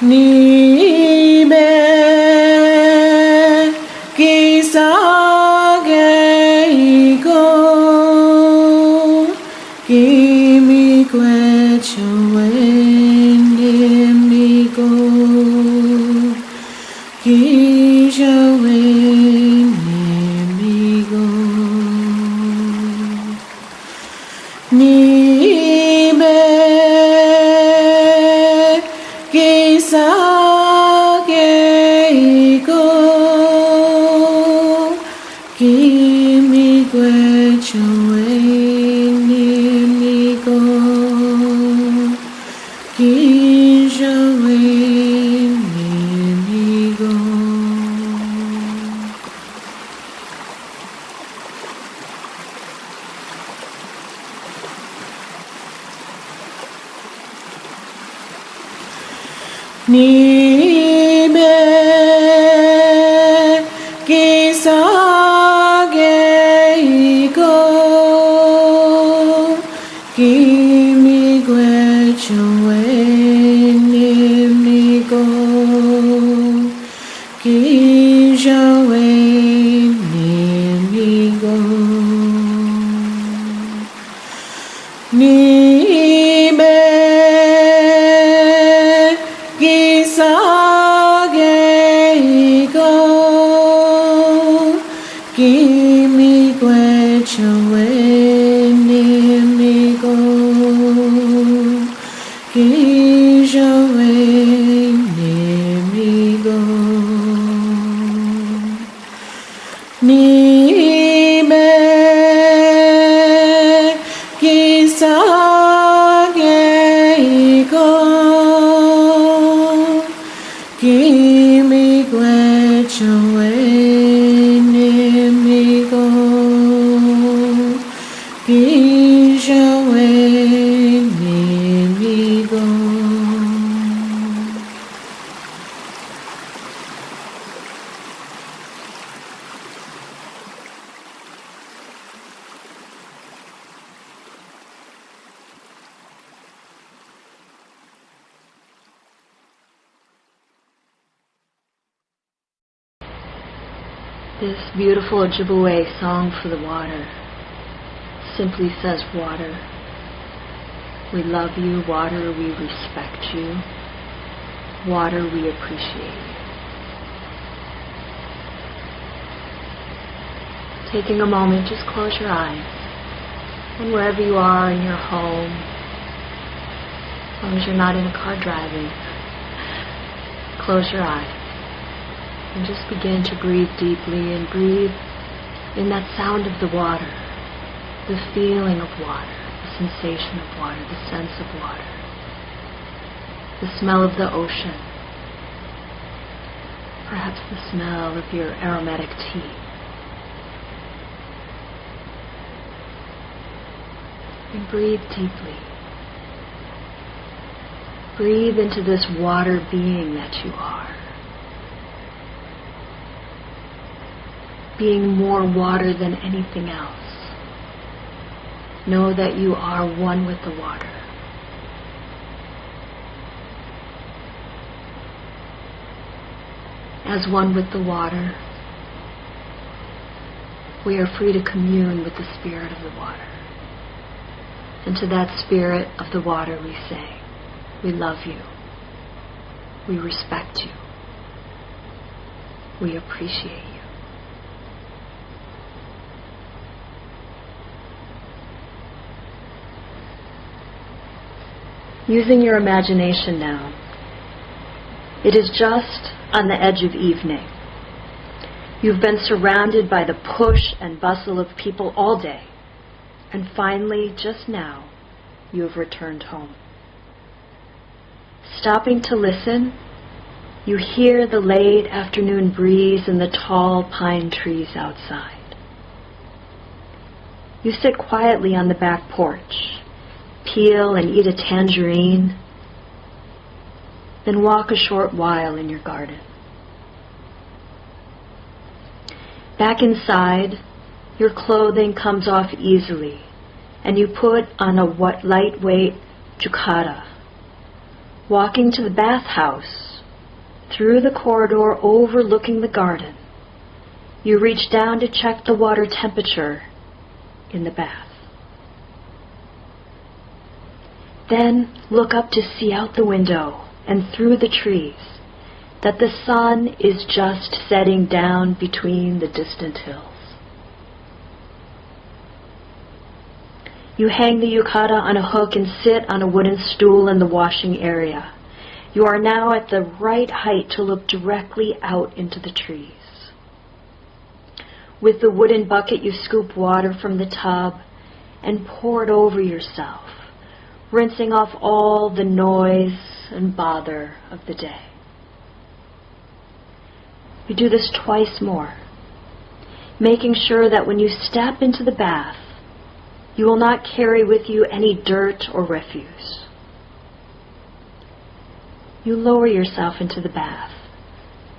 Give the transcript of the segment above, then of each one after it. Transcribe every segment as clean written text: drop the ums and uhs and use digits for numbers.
ni me kisage go kimi kwechowe ni go kishawe ni go ni me kisage go kimi kwechowe ni go kishawe ni go ni me kisage go kimi kwechowe ni go kishawe ni go ni me kisage go kimi kwechowe ni go kishawe ni go ni me kisage go kimi kwechowe ni go kishawe ni go This beautiful Ojibwe song for the water simply says, water, we love you. Water, we respect you. Water, we appreciate you. Taking a moment, just close your eyes. And wherever you are in your home, as long as you're not in a car driving, close your eyes. And just begin to breathe deeply and breathe in that sound of the water, the feeling of water, the sensation of water, the sense of water, the smell of the ocean, perhaps the smell of your aromatic tea. And breathe deeply. Breathe into this water being that you are. Being more water than anything else. Know that you are one with the water. As one with the water, we are free to commune with the spirit of the water. And to that spirit of the water we say, we love you. We respect you. We appreciate you. Using your imagination now, it is just on the edge of evening. You've been surrounded by the push and bustle of people all day, and finally, just now, you have returned home. Stopping to listen, you hear the late afternoon breeze and the tall pine trees outside. You sit quietly on the back porch, peel and eat a tangerine, then walk a short while in your garden. Back inside, your clothing comes off easily, and you put on a lightweight jukata. Walking to the bathhouse, through the corridor overlooking the garden, you reach down to check the water temperature in the bath. Then look up to see out the window and through the trees that the sun is just setting down between the distant hills. You hang the yukata on a hook and sit on a wooden stool in the washing area. You are now at the right height to look directly out into the trees. With the wooden bucket, you scoop water from the tub and pour it over yourself, rinsing off all the noise and bother of the day. You do this twice more, making sure that when you step into the bath, you will not carry with you any dirt or refuse. You lower yourself into the bath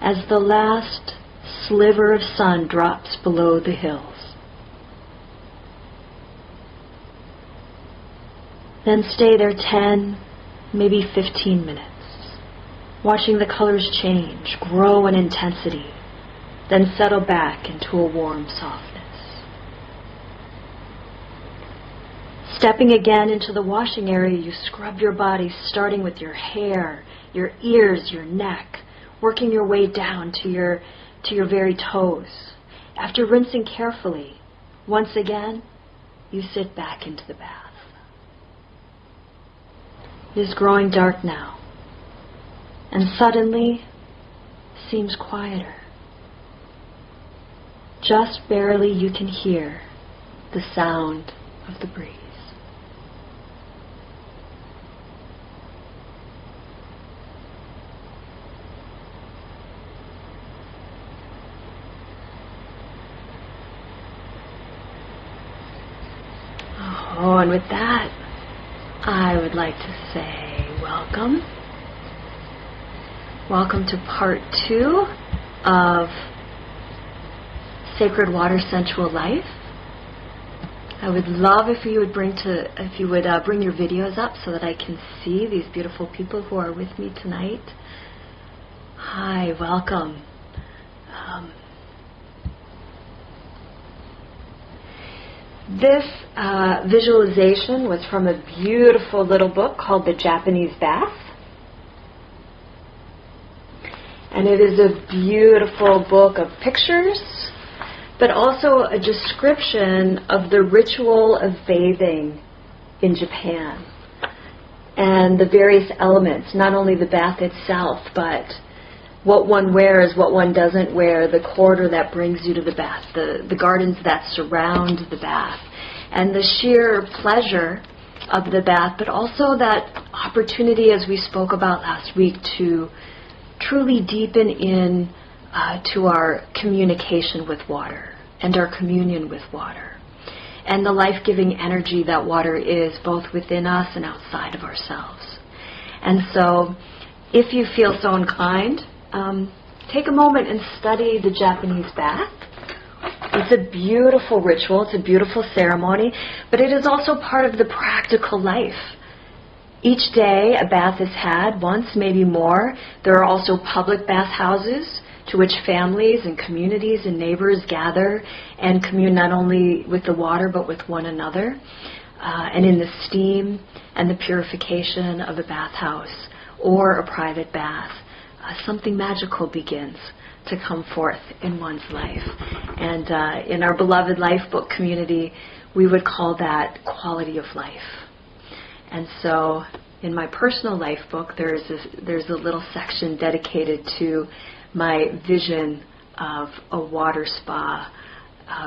as the last sliver of sun drops below the hills. Then stay there 10, maybe 15 minutes, watching the colors change, grow in intensity, then settle back into a warm softness. Stepping again into the washing area, you scrub your body, starting with your hair, your ears, your neck, working your way down to your very toes. After rinsing carefully, once again, you sit back into the bath. It is growing dark now, and suddenly seems quieter. Just barely you can hear the sound of the breeze. Oh, and with that, I would like to say welcome. Welcome to part 2 of Sacred Water Sensual Life. I would love if you would bring your videos up so that I can see these beautiful people who are with me tonight. Hi, welcome. This visualization was from a beautiful little book called The Japanese Bath. And it is a beautiful book of pictures, but also a description of the ritual of bathing in Japan and the various elements, not only the bath itself, but what one wears, what one doesn't wear, the corridor that brings you to the bath, the gardens that surround the bath, and the sheer pleasure of the bath, but also that opportunity, as we spoke about last week, to truly deepen in to our communication with water and our communion with water and the life-giving energy that water is both within us and outside of ourselves. And so if you feel so inclined, take a moment and study the Japanese bath. It's a beautiful ritual, it's a beautiful ceremony, but it is also part of the practical life. Each day a bath is had, once, maybe more. There are also public bathhouses to which families and communities and neighbors gather and commune not only with the water but with one another. And in the steam and the purification of a bathhouse or a private bath, something magical begins to come forth in one's life. And in our beloved Life Book community, we would call that quality of life. And so in my personal life book, there's a little section dedicated to my vision of a water spa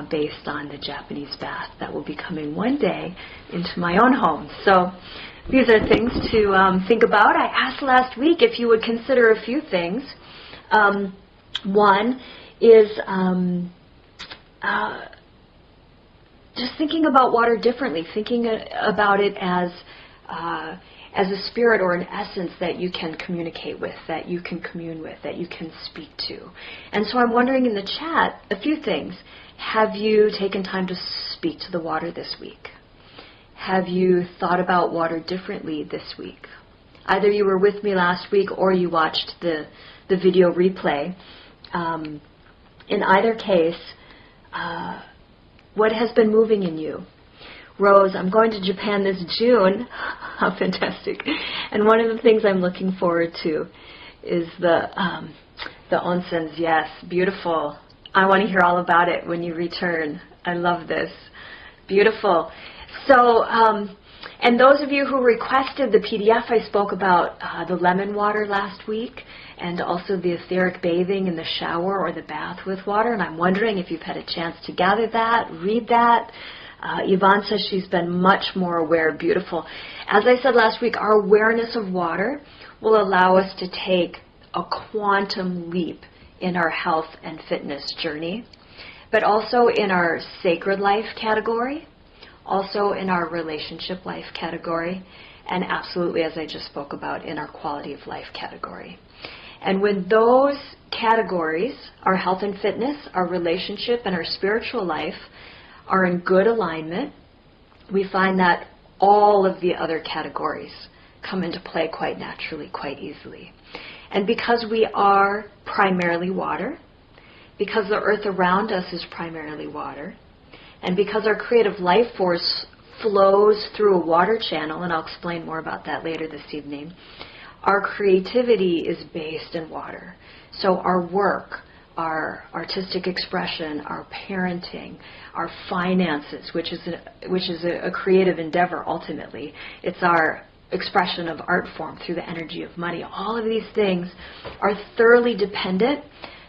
based on the Japanese bath that will be coming one day into my own home. So these are things to think about. I asked last week if you would consider a few things. One is just thinking about water differently, thinking about it as a spirit or an essence that you can communicate with, that you can commune with, that you can speak to. And so I'm wondering in the chat a few things. Have you taken time to speak to the water this week? Have you thought about water differently this week? either you were with me last week or you watched the video replay. In either case, what has been moving in you? Rose, I'm going to Japan this June. How fantastic. And one of the things I'm looking forward to is the onsens. Yes, beautiful. I want to hear all about it when you return. I love this. Beautiful. So, and those of you who requested the PDF, I spoke about the lemon water last week, and also the etheric bathing in the shower or the bath with water. And I'm wondering if you've had a chance to gather that, read that. Yvonne says she's been much more aware. Beautiful. As I said last week, our awareness of water will allow us to take a quantum leap in our health and fitness journey, but also in our sacred life category, also in our relationship life category, and absolutely, as I just spoke about, in our quality of life category. And when those categories, our health and fitness, our relationship, and our spiritual life, are in good alignment, we find that all of the other categories come into play quite naturally, quite easily. And because we are primarily water, because the earth around us is primarily water, and because our creative life force flows through a water channel, and I'll explain more about that later this evening, our creativity is based in water. So our work, our artistic expression, our parenting, our finances, which is a creative endeavor ultimately. It's our expression of art form through the energy of money. All of these things are thoroughly dependent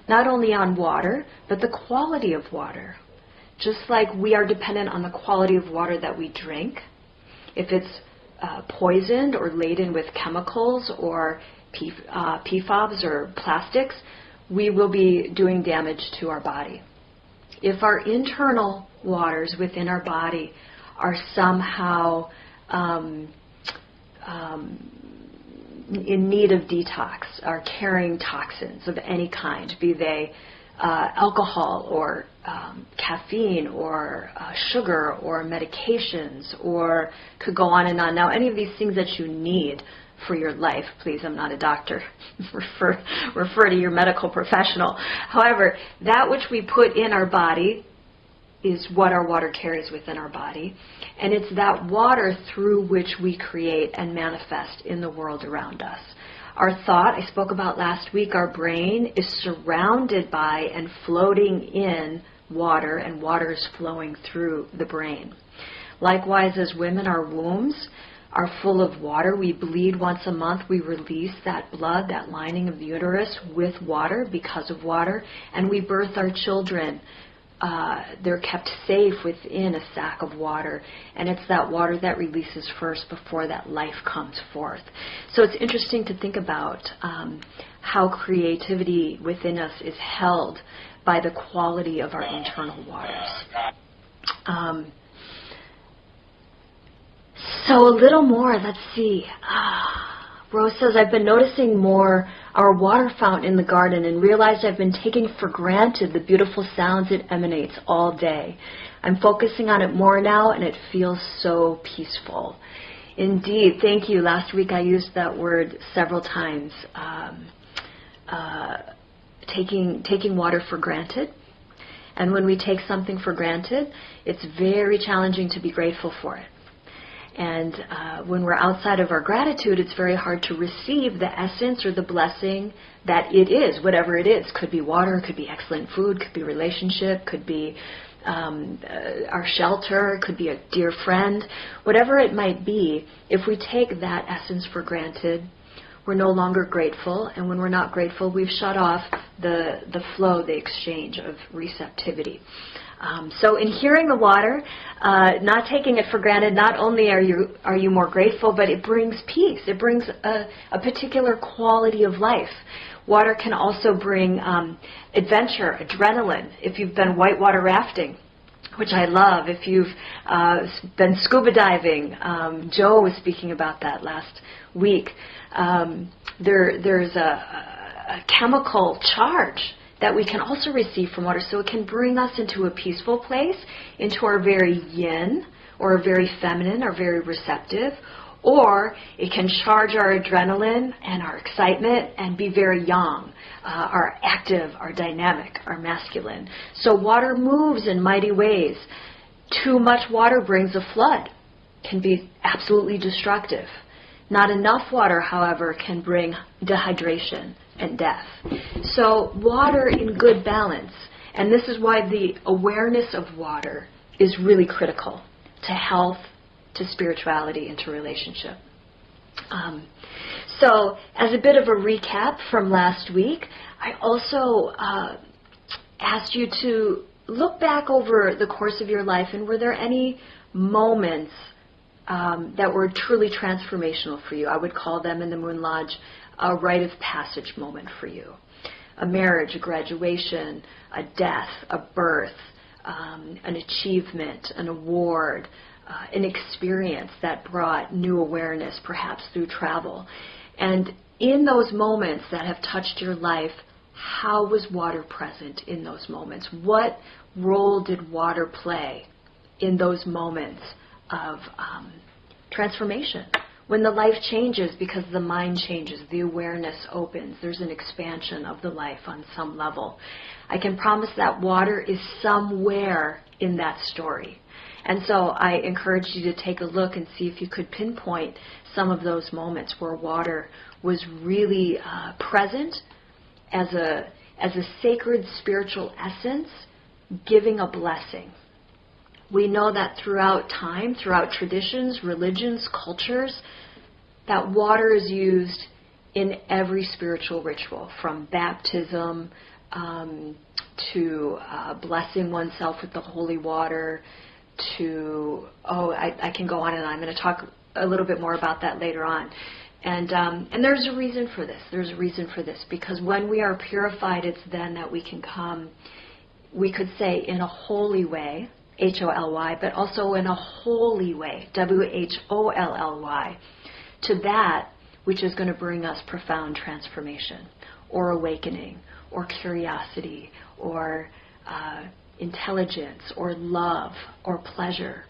not only on water, but the quality of water. Just like we are dependent on the quality of water that we drink. If it's poisoned or laden with chemicals or PFAS or plastics, we will be doing damage to our body. If our internal waters within our body are somehow in need of detox, are carrying toxins of any kind, be they alcohol or caffeine or sugar or medications, or could go on and on. Now, any of these things that you need for your life, please, I'm not a doctor, refer to your medical professional. However, that which we put in our body is what our water carries within our body, and it's that water through which we create and manifest in the world around us. Our thought, I spoke about last week, our brain is surrounded by and floating in water, and water is flowing through the brain. Likewise, as women, our wombs are full of water. We bleed once a month. We release that blood, that lining of the uterus with water because of water, and we birth our children. They're kept safe within a sack of water, and it's that water that releases first before that life comes forth. So it's interesting to think about how creativity within us is held by the quality of our internal waters. So a little more, let's see. Rose says, I've been noticing more our water fountain in the garden and realized I've been taking for granted the beautiful sounds it emanates all day. I'm focusing on it more now, and it feels so peaceful. Indeed, thank you. Last week I used that word several times. Taking water for granted. And when we take something for granted, it's very challenging to be grateful for it. And when we're outside of our gratitude, it's very hard to receive the essence or the blessing that it is, whatever it is. Could be water, could be excellent food, could be relationship, could be our shelter, could be a dear friend. Whatever it might be, if we take that essence for granted, we're no longer grateful. And when we're not grateful, we've shut off the flow, the exchange of receptivity. So in hearing the water, not taking it for granted, not only are you more grateful, but it brings peace. It brings a particular quality of life. Water can also bring adventure, adrenaline. If you've been whitewater rafting, which I love, if you've been scuba diving, Joe was speaking about that last week. There's a chemical charge that we can also receive from water, so it can bring us into a peaceful place, into our very yin, or very feminine, or very receptive, Or it can charge our adrenaline and our excitement and be very yang, our active, our dynamic, our masculine. So water moves in mighty ways. Too much water brings a flood, can be absolutely destructive. Not enough water, however, can bring dehydration and death. So water in good balance, and this is why the awareness of water is really critical to health, to spirituality, and to relationship. So as a bit of a recap from last week, I also asked you to look back over the course of your life, and were there any moments that were truly transformational for you? I would call them in the Moon Lodge a rite of passage moment for you. A marriage, a graduation, a death, a birth, an achievement, an award, an experience that brought new awareness, perhaps through travel. And in those moments that have touched your life, how was water present in those moments? What role did water play in those moments of transformation? When the life changes because the mind changes, the awareness opens, there's an expansion of the life on some level. I can promise that water is somewhere in that story. And so I encourage you to take a look and see if you could pinpoint some of those moments where water was really present as a sacred spiritual essence, giving a blessing. We know that throughout time, throughout traditions, religions, cultures, that water is used in every spiritual ritual, from baptism to blessing oneself with the holy water, to, I can go on and on. I'm going to talk a little bit more about that later on. And there's a reason for this. There's a reason for this, because when we are purified, it's then that we can come, we could say, in a holy way, H-O-L-Y, but also in a holy way, W-H-O-L-L-Y, to that which is going to bring us profound transformation, or awakening, or curiosity, or intelligence, or love, or pleasure,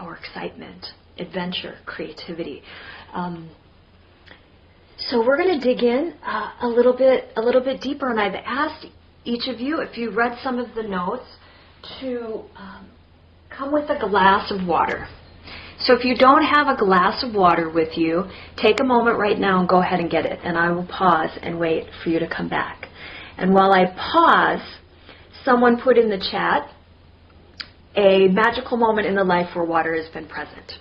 or excitement, adventure, creativity. So we're going to dig in a little bit deeper, and I've asked each of you, if you read some of the notes, to come with a glass of water. So if you don't have a glass of water with you, take a moment right now and go ahead and get it, and I will pause and wait for you to come back. And while I pause, someone put in the chat a magical moment in the life where water has been present.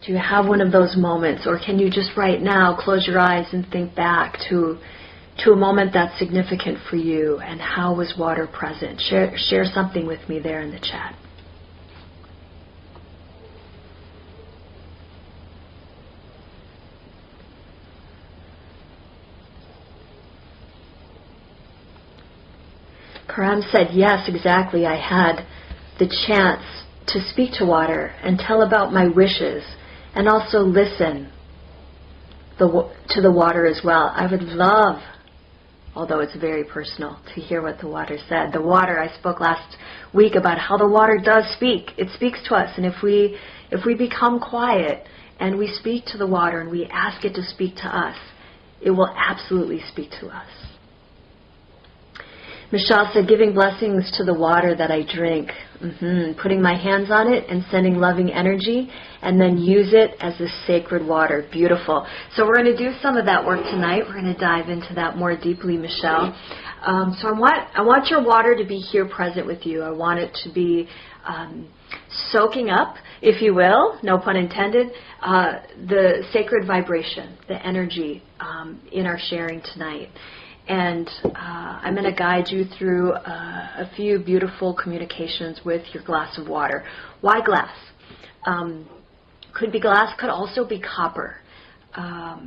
Do you have one of those moments, or can you just right now close your eyes and think back to a moment that's significant for you, and how was water present? Share something with me there in the chat. Karam said, yes, exactly. I had the chance to speak to water and tell about my wishes, and also listen to the water as well. I would love, although it's very personal, to hear what the water said. The water, I spoke last week about how the water does speak. It speaks to us, and if we become quiet and we speak to the water and we ask it to speak to us, it will absolutely speak to us. Michelle said, giving blessings to the water that I drink, putting my hands on it and sending loving energy, and then use it as a sacred water. Beautiful. So we're going to do some of that work tonight. We're going to dive into that more deeply, Michelle. So I want your water to be here present with you. I want it to be soaking up, if you will, no pun intended, the sacred vibration, the energy in our sharing tonight. And I'm going to guide you through a few beautiful communications with your glass of water. Why glass? Could be glass, could also be copper. I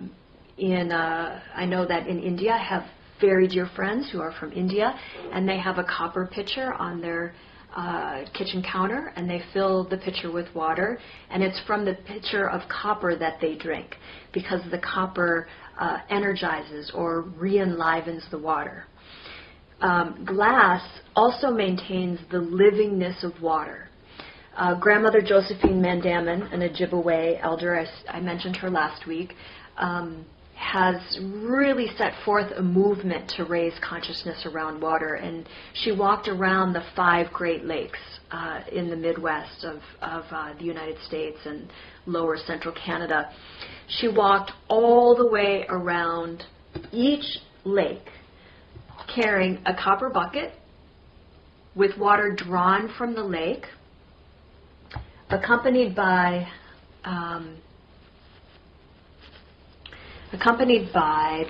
know that in India, I have very dear friends who are from India, and they have a copper pitcher on their kitchen counter, and they fill the pitcher with water, and it's from the pitcher of copper that they drink, because the copper energizes or re-enlivens the water. Glass also maintains the livingness of water. Grandmother Josephine Mandamin, an Ojibwe elder, I mentioned her last week, has really set forth a movement to raise consciousness around water. And she walked around the 5 Great Lakes in the Midwest of the United States and lower central Canada. She walked all the way around each lake carrying a copper bucket with water drawn from the lake, accompanied by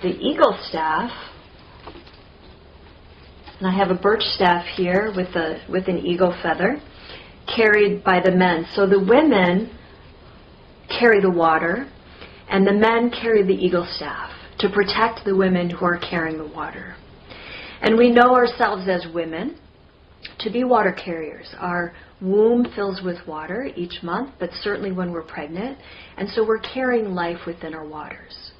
the eagle staff. And I have a birch staff here with an eagle feather, carried by the men. So the women carry the water, and the men carry the eagle staff to protect the women who are carrying the water. And we know ourselves as women to be water carriers. Our womb fills with water each month, but certainly when we're pregnant. And so we're carrying life within our waters.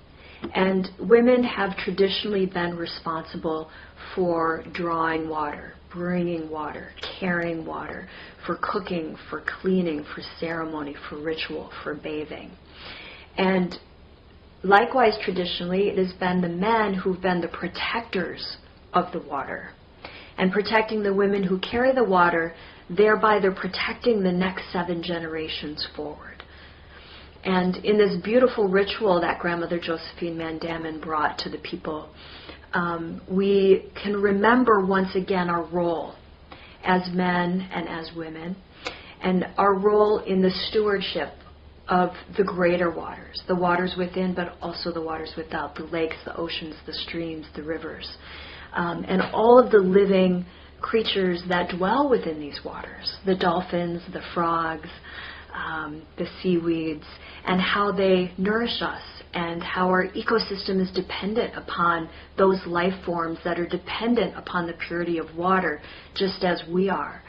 And women have traditionally been responsible for drawing water, bringing water, carrying water, for cooking, for cleaning, for ceremony, for ritual, for bathing. And likewise, traditionally, it has been the men who've been the protectors of the water. And protecting the women who carry the water, thereby they're protecting the next 7 generations forward. And in this beautiful ritual that Grandmother Josephine Mandamin brought to the people, we can remember once again our role as men and as women, and our role in the stewardship of the greater waters, the waters within, but also the waters without, the lakes, the oceans, the streams, the rivers, and all of the living creatures that dwell within these waters, the dolphins, the frogs, the seaweeds, and how they nourish us, and how our ecosystem is dependent upon those life forms that are dependent upon the purity of water, just as we are.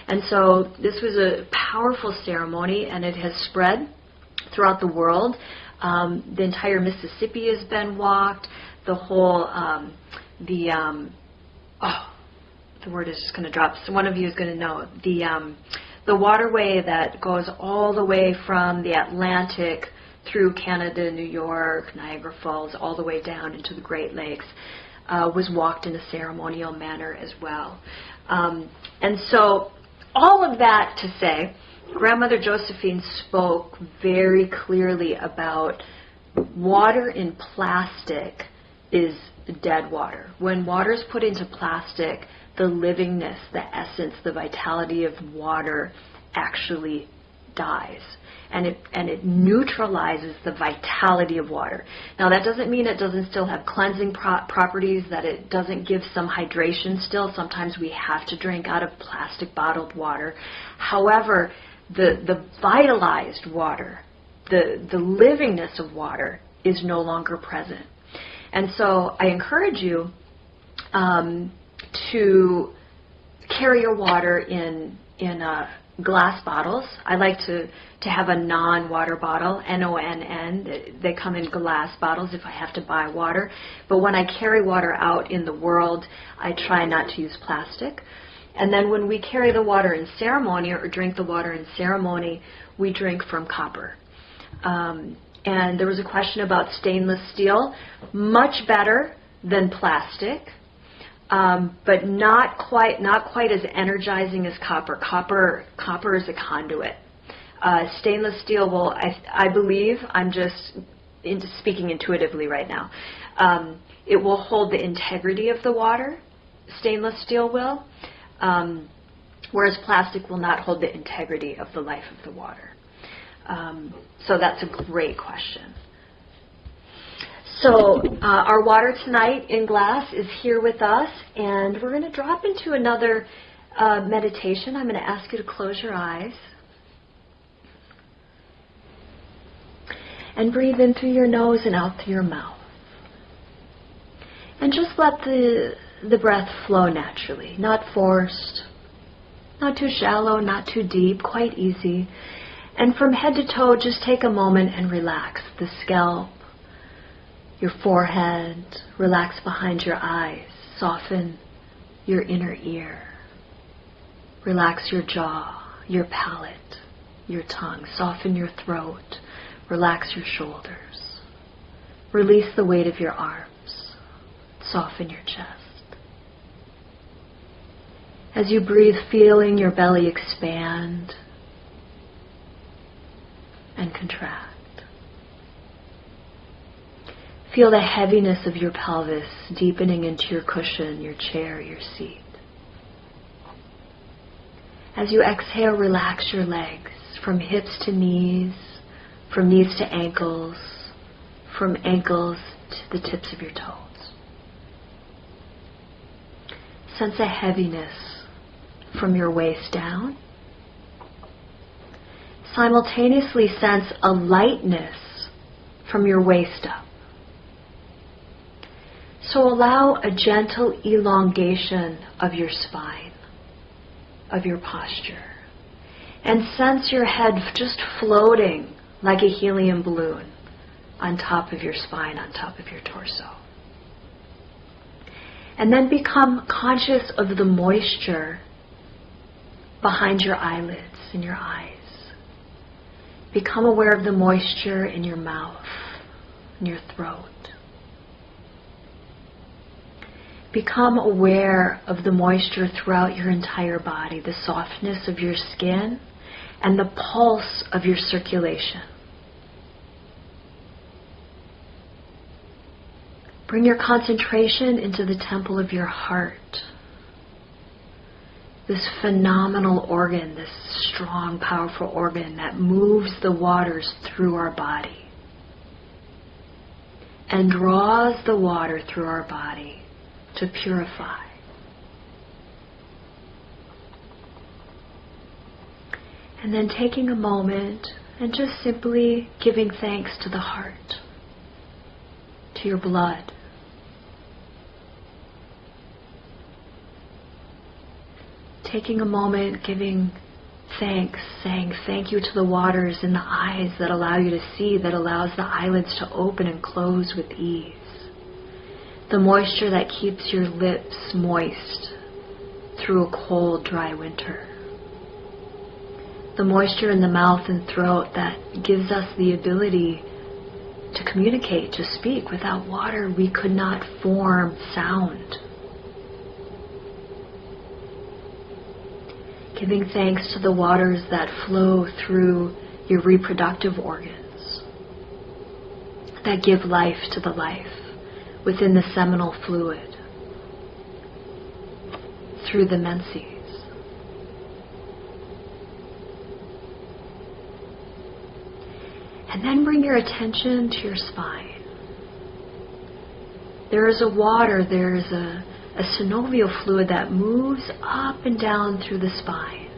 And so this was a powerful ceremony, and it has spread throughout the world. The entire Mississippi has been walked. The whole, the word is just going to drop. So one of you is going to know. The waterway that goes all the way from the Atlantic through Canada, New York, Niagara Falls, all the way down into the Great Lakes, was walked in a ceremonial manner as well. And so all of that to say, Grandmother Josephine spoke very clearly about water in plastic is dead water. When water is put into plastic, the livingness, the essence, the vitality of water actually dies. And it neutralizes the vitality of water. Now that doesn't mean it doesn't still have cleansing properties, that it doesn't give some hydration still. Sometimes we have to drink out of plastic bottled water. However, the vitalized water, the livingness of water is no longer present. And so I encourage you to carry your water in glass bottles. I like to have a non-water bottle, NONN. They come in glass bottles if I have to buy water. But when I carry water out in the world, I try not to use plastic. And then when we carry the water in ceremony or drink the water in ceremony, we drink from copper. And there was a question about stainless steel. Much better than plastic. But not quite as energizing as copper. Copper is a conduit. Stainless steel will, I believe, I'm just speaking intuitively right now, it will hold the integrity of the water, stainless steel will, whereas plastic will not hold the integrity of the life of the water. So that's a great question. So our water tonight in glass is here with us, and we're going to drop into another meditation. I'm going to ask you to close your eyes and breathe in through your nose and out through your mouth. And just let the breath flow naturally, not forced, not too shallow, not too deep, quite easy. And from head to toe, just take a moment and relax the scalp, your forehead, relax behind your eyes, soften your inner ear, relax your jaw, your palate, your tongue. Soften your throat. Relax your shoulders. Release the weight of your arms. Soften your chest. As you breathe, feeling your belly expand and contract. Feel the heaviness of your pelvis deepening into your cushion, your chair, your seat. As you exhale, relax your legs from hips to knees, from knees to ankles, from ankles to the tips of your toes. Sense a heaviness from your waist down. Simultaneously sense a lightness from your waist up. So allow a gentle elongation of your spine, of your posture, and sense your head just floating like a helium balloon on top of your spine, on top of your torso. And then become conscious of the moisture behind your eyelids and your eyes. Become aware of the moisture in your mouth, in your throat. Become aware of the moisture throughout your entire body, the softness of your skin, and the pulse of your circulation. Bring your concentration into the temple of your heart. This phenomenal organ, this strong, powerful organ that moves the waters through our body and draws the water through our body to purify. And then taking a moment and just simply giving thanks to the heart, to your blood. Taking a moment, giving thanks, saying thank you to the waters in the eyes that allow you to see, that allows the eyelids to open and close with ease. The moisture that keeps your lips moist through a cold, dry winter. The moisture in the mouth and throat that gives us the ability to communicate, to speak. Without water, we could not form sound. Giving thanks to the waters that flow through your reproductive organs, that give life to the life within the seminal fluid, through the menses. And then bring your attention to your spine. There is a water, there is a synovial fluid that moves up and down through the spine.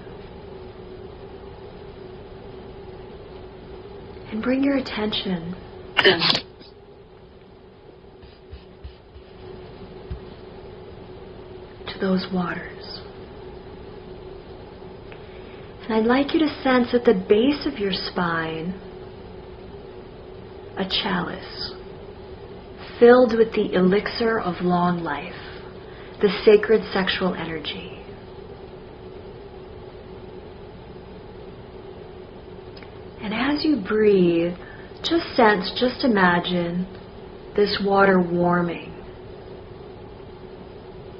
And bring your attention to those waters. And I'd like you to sense at the base of your spine a chalice filled with the elixir of long life, the sacred sexual energy. And as you breathe, just sense, just imagine this water warming,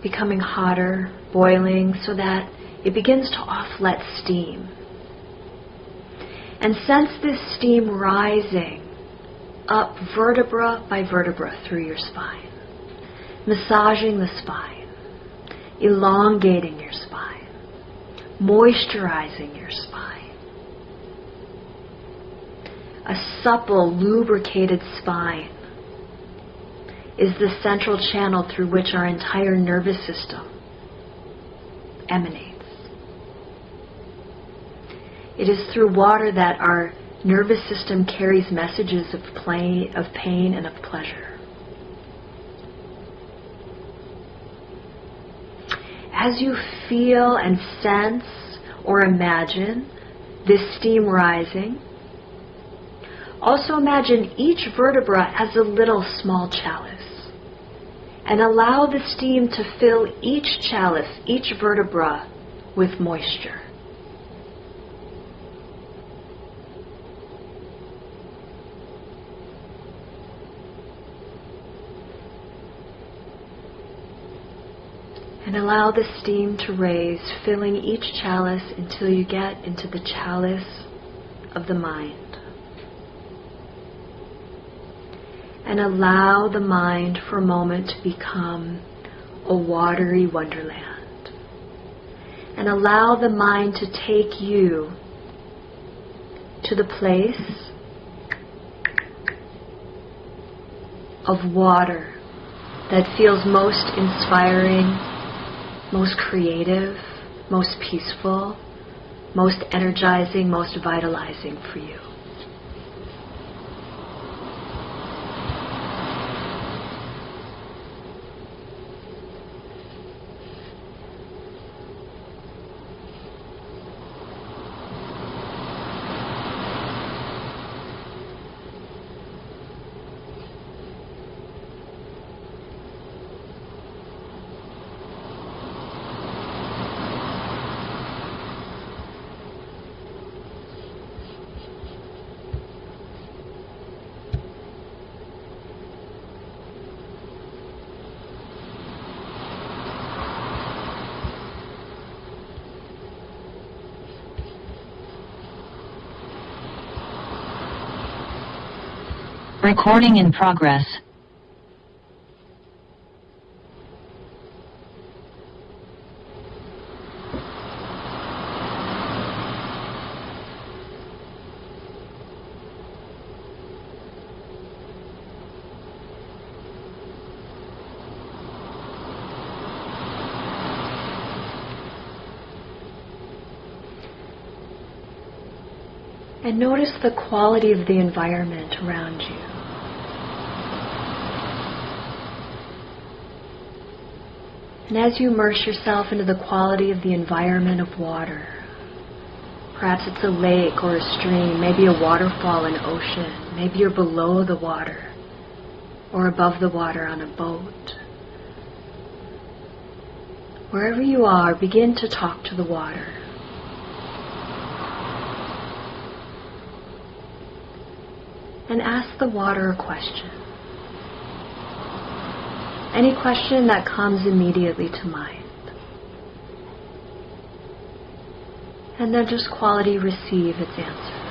becoming hotter, boiling, so that it begins to offlet steam. And sense this steam rising up vertebra by vertebra through your spine, massaging the spine, elongating your spine, moisturizing your spine. A supple, lubricated spine is the central channel through which our entire nervous system emanates. It is through water that our nervous system carries messages of pain and of pleasure. As you feel and sense or imagine this steam rising, also imagine each vertebra as a little small chalice, and allow the steam to fill each chalice, each vertebra, with moisture. And allow the steam to raise, filling each chalice until you get into the chalice of the mind. And allow the mind for a moment to become a watery wonderland. And allow the mind to take you to the place of water that feels most inspiring, most creative, most peaceful, most energizing, most vitalizing for you. Recording in progress. And notice the quality of the environment around you. And as you immerse yourself into the quality of the environment of water, perhaps it's a lake or a stream, maybe a waterfall, an ocean, maybe you're below the water or above the water on a boat. Wherever you are, begin to talk to the water. And ask the water a question. Any question that comes immediately to mind. And then just quality receive its answer.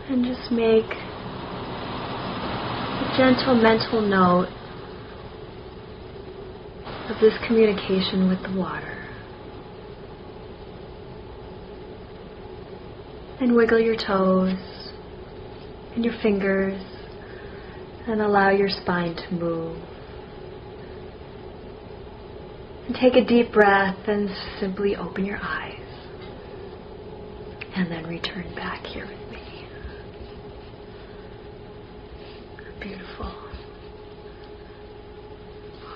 And just make a gentle mental note of this communication with the water. And wiggle your toes and your fingers and allow your spine to move. And take a deep breath and simply open your eyes. And then return back here with me. Beautiful.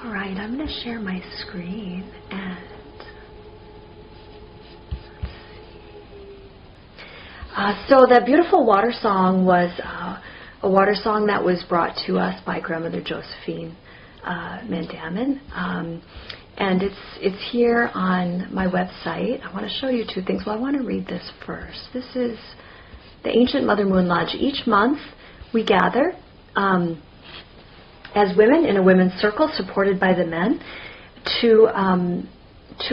All right, I'm going to share my screen and so that beautiful water song was a water song that was brought to us by Grandmother Josephine Mandamin, and it's here on my website. I want to show you two things. Well, I want to read this first. This is the Ancient Mother Moon Lodge. Each month we gather as women in a women's circle supported by the men to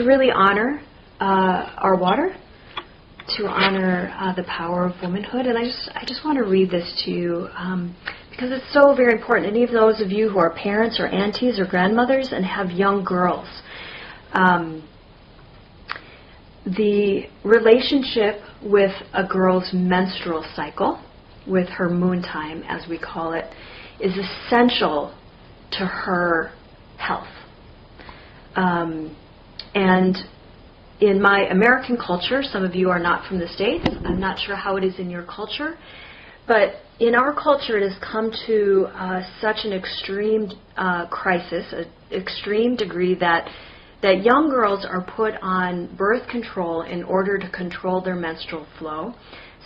really honor our water, to honor the power of womanhood. And I just want to read this to you because it's so very important. Any of those of you who are parents or aunties or grandmothers and have young girls, the relationship with a girl's menstrual cycle, with her moon time, as we call it, is essential to her health. And in my American culture, some of you are not from the States, I'm not sure how it is in your culture, but in our culture it has come to such an extreme crisis, an extreme degree that young girls are put on birth control in order to control their menstrual flow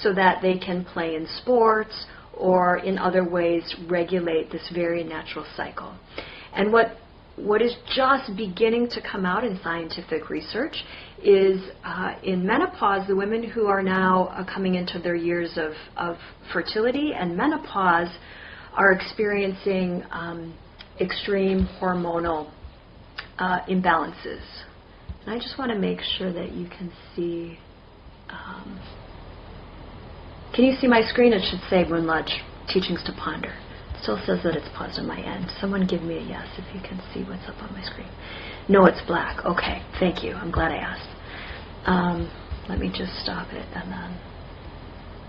so that they can play in sports or in other ways regulate this very natural cycle. And what is just beginning to come out in scientific research is in menopause, the women who are now coming into their years of fertility and menopause are experiencing extreme hormonal imbalances. And I just want to make sure that you can see. Can you see my screen? It should say Moon Lodge Teachings to Ponder. It still says that it's paused on my end. Someone give me a yes if you can see what's up on my screen. No, it's black. Okay, thank you. I'm glad I asked. Let me just stop it, and then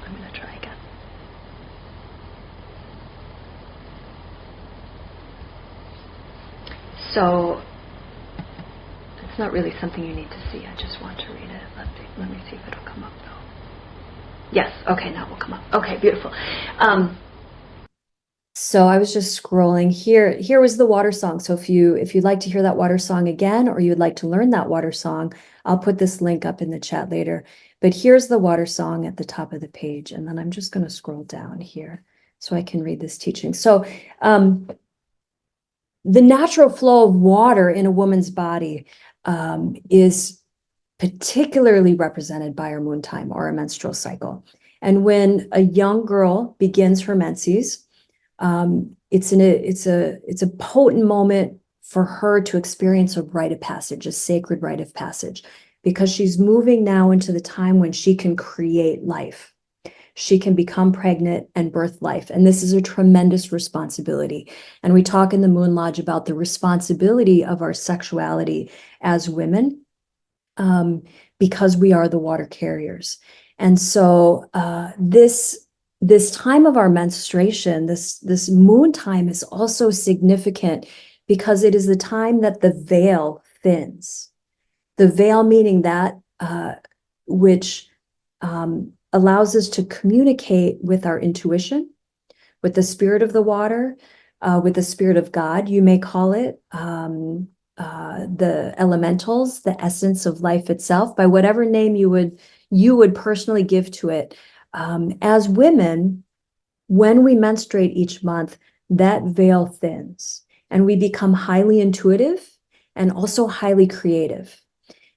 I'm going to try again. So it's not really something you need to see. I just want to read it. Let me see if it'll come up, though. Yes. Okay, now it will come up. Okay, beautiful. So I was just scrolling here. Here was the water song. So if you'd like to hear that water song again, or you'd like to learn that water song, I'll put this link up in the chat later. But here's the water song at the top of the page. And then I'm just going to scroll down here so I can read this teaching. So the natural flow of water in a woman's body is particularly represented by our moon time or our menstrual cycle. And when a young girl begins her menses, it's a potent moment for her to experience a rite of passage, a sacred rite of passage, because she's moving now into the time when she can create life. She can become pregnant and birth life. And this is a tremendous responsibility. And we talk in the Moon Lodge about the responsibility of our sexuality as women, because we are the water carriers. And so this time of our menstruation, this moon time is also significant because it is the time that the veil thins. The veil meaning that which allows us to communicate with our intuition, with the spirit of the water, with the spirit of God, you may call it, the elementals, the essence of life itself, by whatever name you would personally give to it. As women, when we menstruate each month, that veil thins and we become highly intuitive and also highly creative.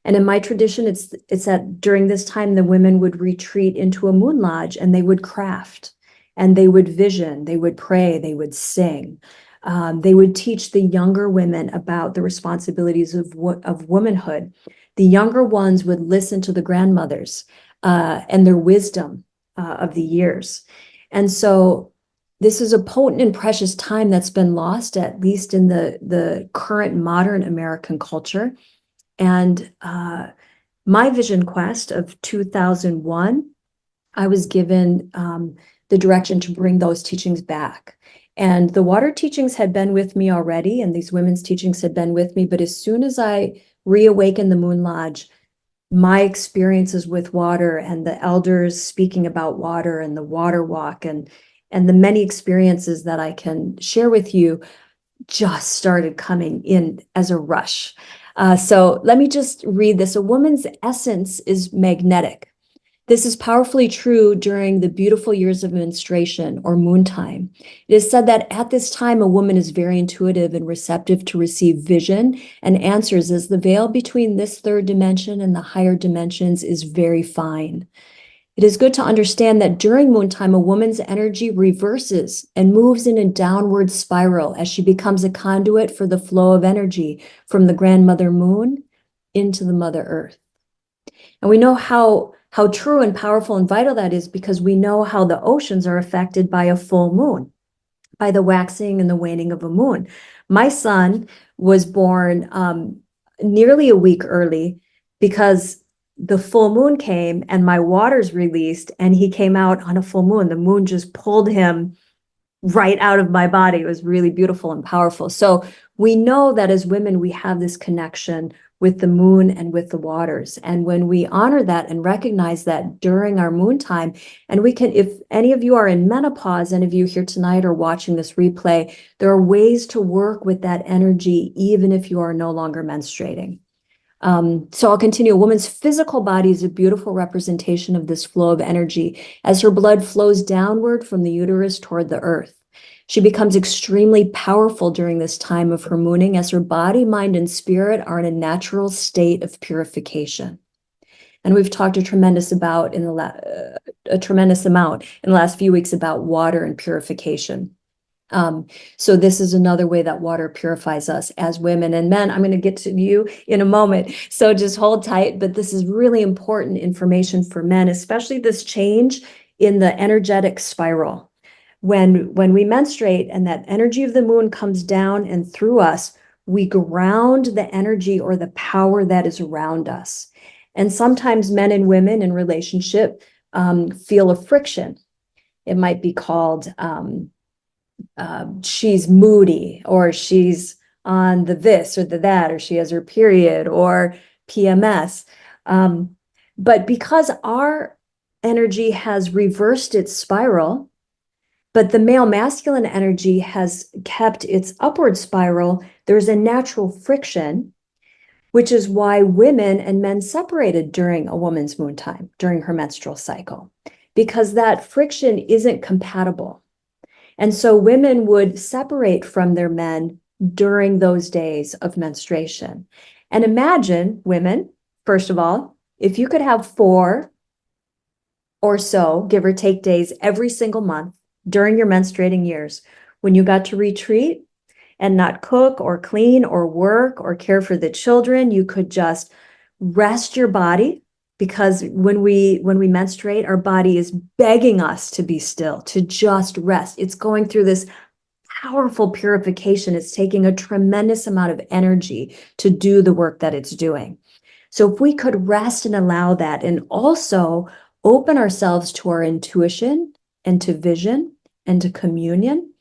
And in my tradition, it's that during this time, the women would retreat into a moon lodge and they would craft and they would vision, they would pray, they would sing. They would teach the younger women about the responsibilities of womanhood. The younger ones would listen to the grandmothers and their wisdom of the years. And so this is a potent and precious time that's been lost, at least in the current modern American culture. And my vision quest of 2001, I was given the direction to bring those teachings back. And the water teachings had been with me already, and these women's teachings had been with me. But as soon as I reawakened the Moon Lodge, my experiences with water and the elders speaking about water and the water walk and the many experiences that I can share with you just started coming in as a rush. So let me just read this. A woman's essence is magnetic. This is powerfully true during the beautiful years of menstruation or moon time. It is said that at this time, a woman is very intuitive and receptive to receive vision and answers, as the veil between this third dimension and the higher dimensions is very fine. It is good to understand that during moon time, a woman's energy reverses and moves in a downward spiral as she becomes a conduit for the flow of energy from the grandmother moon into the mother earth. And we know how true and powerful and vital that is because we know how the oceans are affected by a full moon, by the waxing and the waning of a moon. My son was born nearly a week early because the full moon came and my waters released and he came out on a full moon. The moon just pulled him right out of my body. It was really beautiful and powerful. So we know that as women, we have this connection with the moon and with the waters. And when we honor that and recognize that during our moon time, and we can, if any of you are in menopause, any of you here tonight or watching this replay, there are ways to work with that energy, even if you are no longer menstruating. So I'll continue. A woman's physical body is a beautiful representation of this flow of energy as her blood flows downward from the uterus toward the earth. She becomes extremely powerful during this time of her mooning as her body, mind, and spirit are in a natural state of purification. And we've talked a tremendous amount in the last few weeks about water and purification. So this is another way that water purifies us as women and men. I'm going to get to you in a moment. So just hold tight, but this is really important information for men, especially this change in the energetic spiral. When we menstruate and that energy of the moon comes down and through us, we ground the energy or the power that is around us. And sometimes men and women in relationship feel a friction. It might be called she's moody, or she's on the this or the that, or she has her period or PMS. But because our energy has reversed its spiral, but the male masculine energy has kept its upward spiral, there's a natural friction, which is why women and men separated during a woman's moon time, during her menstrual cycle, because that friction isn't compatible. And so women would separate from their men during those days of menstruation. And imagine, women, first of all, if you could have 4 or so, give or take, days every single month during your menstruating years when you got to retreat and not cook or clean or work or care for the children. You could just rest your body, because when we menstruate, our body is begging us to be still, to just rest. It's going through this powerful purification. It's taking a tremendous amount of energy to do the work that it's doing. So if we could rest and allow that, and also open ourselves to our intuition and to vision and to communion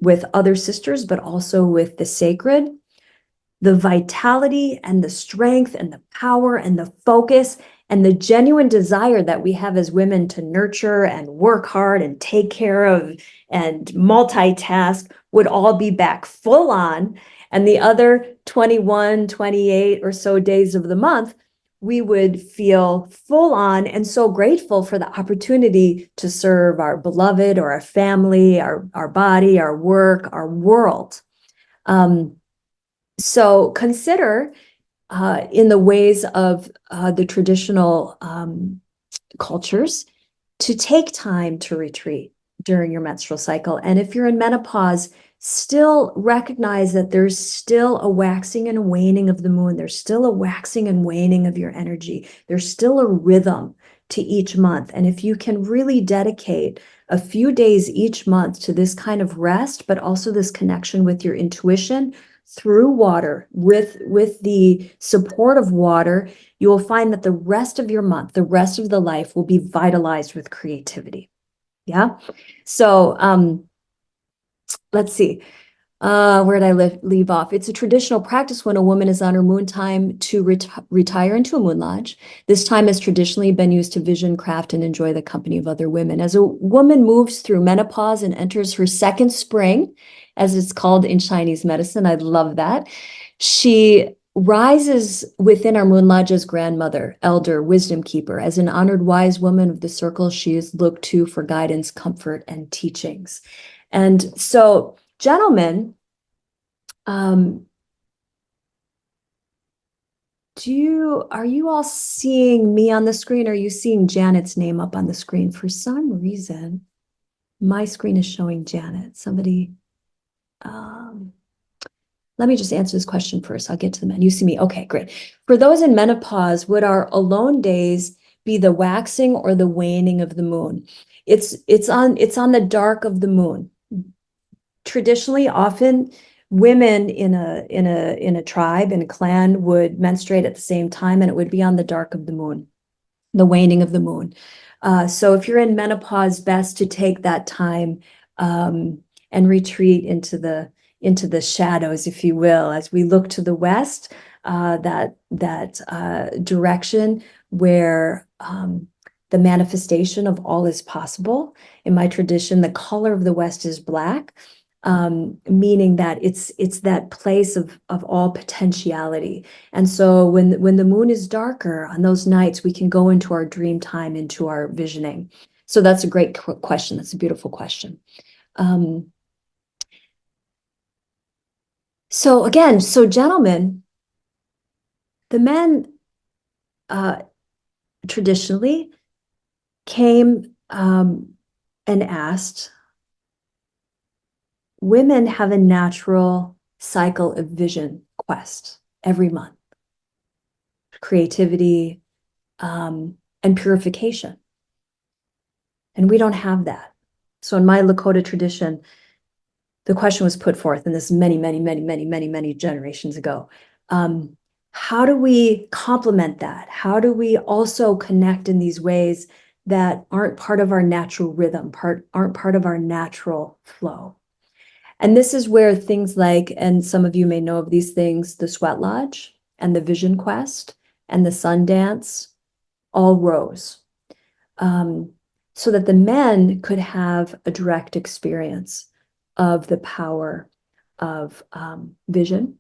with other sisters, but also with the sacred, the vitality and the strength and the power and the focus and the genuine desire that we have as women to nurture and work hard and take care of and multitask would all be back full on. And the other 21, 28 or so days of the month, we would feel full on and so grateful for the opportunity to serve our beloved or our family, our body, our work, our world. So consider in the ways of the traditional cultures to take time to retreat during your menstrual cycle. And if you're in menopause, still recognize that there's still a waxing and a waning of the moon. There's still a waxing and waning of your energy. There's still a rhythm to each month. And if you can really dedicate a few days each month to this kind of rest, but also this connection with your intuition through water, with the support of water, you will find that the rest of your month, the rest of the life will be vitalized with creativity. Yeah. So let's see. Where did I leave off? It's a traditional practice when a woman is on her moon time to retire into a moon lodge. This time has traditionally been used to vision, craft, and enjoy the company of other women. As a woman moves through menopause and enters her second spring, as it's called in Chinese medicine, I love that, she rises within our moon lodge as grandmother, elder, wisdom keeper. As an honored wise woman of the circle, she is looked to for guidance, comfort, and teachings. And so, gentlemen, are you all seeing me on the screen? Or are you seeing Janet's name up on the screen? For some reason, my screen is showing Janet. Somebody, let me just answer this question first. I'll get to the men. You see me? Okay, great. For those in menopause, would our alone days be the waxing or the waning of the moon? It's on the dark of the moon. Traditionally, often women in a tribe, in a clan, would menstruate at the same time, and it would be on the dark of the moon, the waning of the moon. So if you're in menopause, best to take that time and retreat into the shadows, if you will, as we look to the west, that direction where the manifestation of all is possible. In my tradition, the color of the west is black. meaning that it's that place of all potentiality. And so when the moon is darker on those nights, we can go into our dream time, into our visioning. So that's a great question. That's a beautiful question. So again, gentlemen, the men traditionally came and asked, women have a natural cycle of vision quest every month, creativity, and purification. And we don't have that. So in my Lakota tradition, the question was put forth, and this is many generations ago. How do we complement that? How do we also connect in these ways that aren't part of our natural rhythm, aren't part of our natural flow? And this is where things like, and some of you may know of these things, the Sweat Lodge and the Vision Quest and the Sun Dance all rose. So that the men could have a direct experience of the power of vision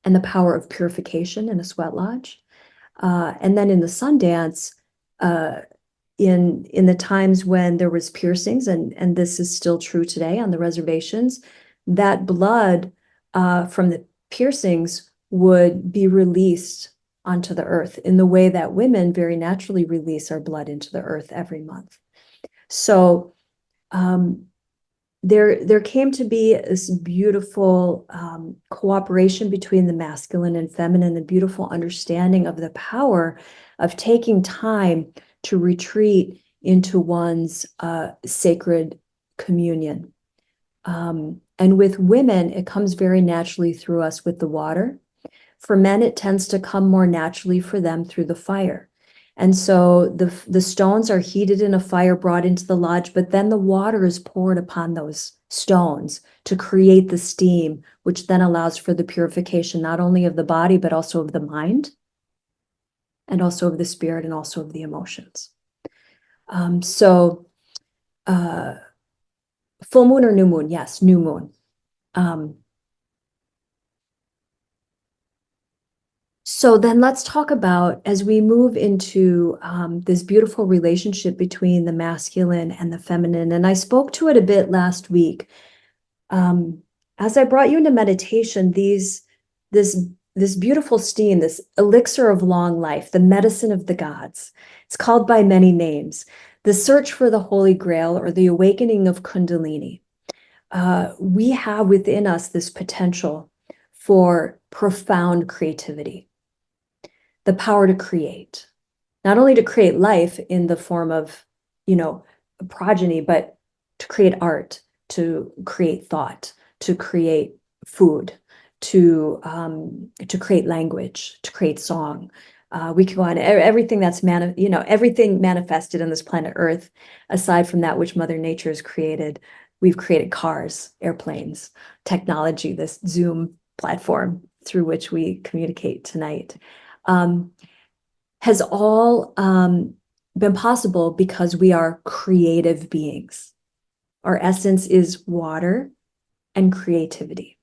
and the power of purification in a Sweat Lodge. And then in the Sun Dance, in the times when there was piercings, and this is still true today on the reservations, that blood from the piercings would be released onto the earth in the way that women very naturally release our blood into the earth every month. So there came to be this beautiful cooperation between the masculine and feminine, the beautiful understanding of the power of taking time to retreat into one's sacred communion. And with women, it comes very naturally through us with the water. For men, it tends to come more naturally for them through the fire. And so the stones are heated in a fire brought into the lodge, but then the water is poured upon those stones to create the steam, which then allows for the purification, not only of the body, but also of the mind, and also of the spirit, and also of the emotions. Full moon or new moon? Yes, new moon. So then let's talk about, as we move into this beautiful relationship between the masculine and the feminine, and I spoke to it a bit last week. As I brought you into meditation, this beautiful steam, this elixir of long life, the medicine of the gods, it's called by many names, the search for the Holy Grail or the awakening of Kundalini. We have within us this potential for profound creativity. The power to create, not only to create life in the form of, a progeny, but to create art, to create thought, to create food, to create language, to create song. We can go on, everything that's everything manifested on this planet Earth, aside from that which Mother Nature has created. We've created cars, airplanes, technology, this Zoom platform through which we communicate tonight. Has all been possible because we are creative beings. Our essence is water and creativity.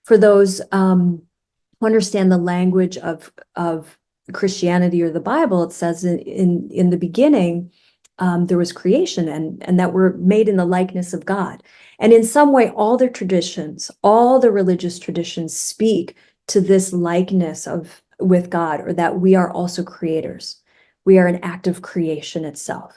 For those who understand the language of Christianity or the Bible, it says in the beginning, there was creation and that we're made in the likeness of God. And in some way, all the traditions, all the religious traditions speak to this likeness with God, or that we are also creators. We are an act of creation itself.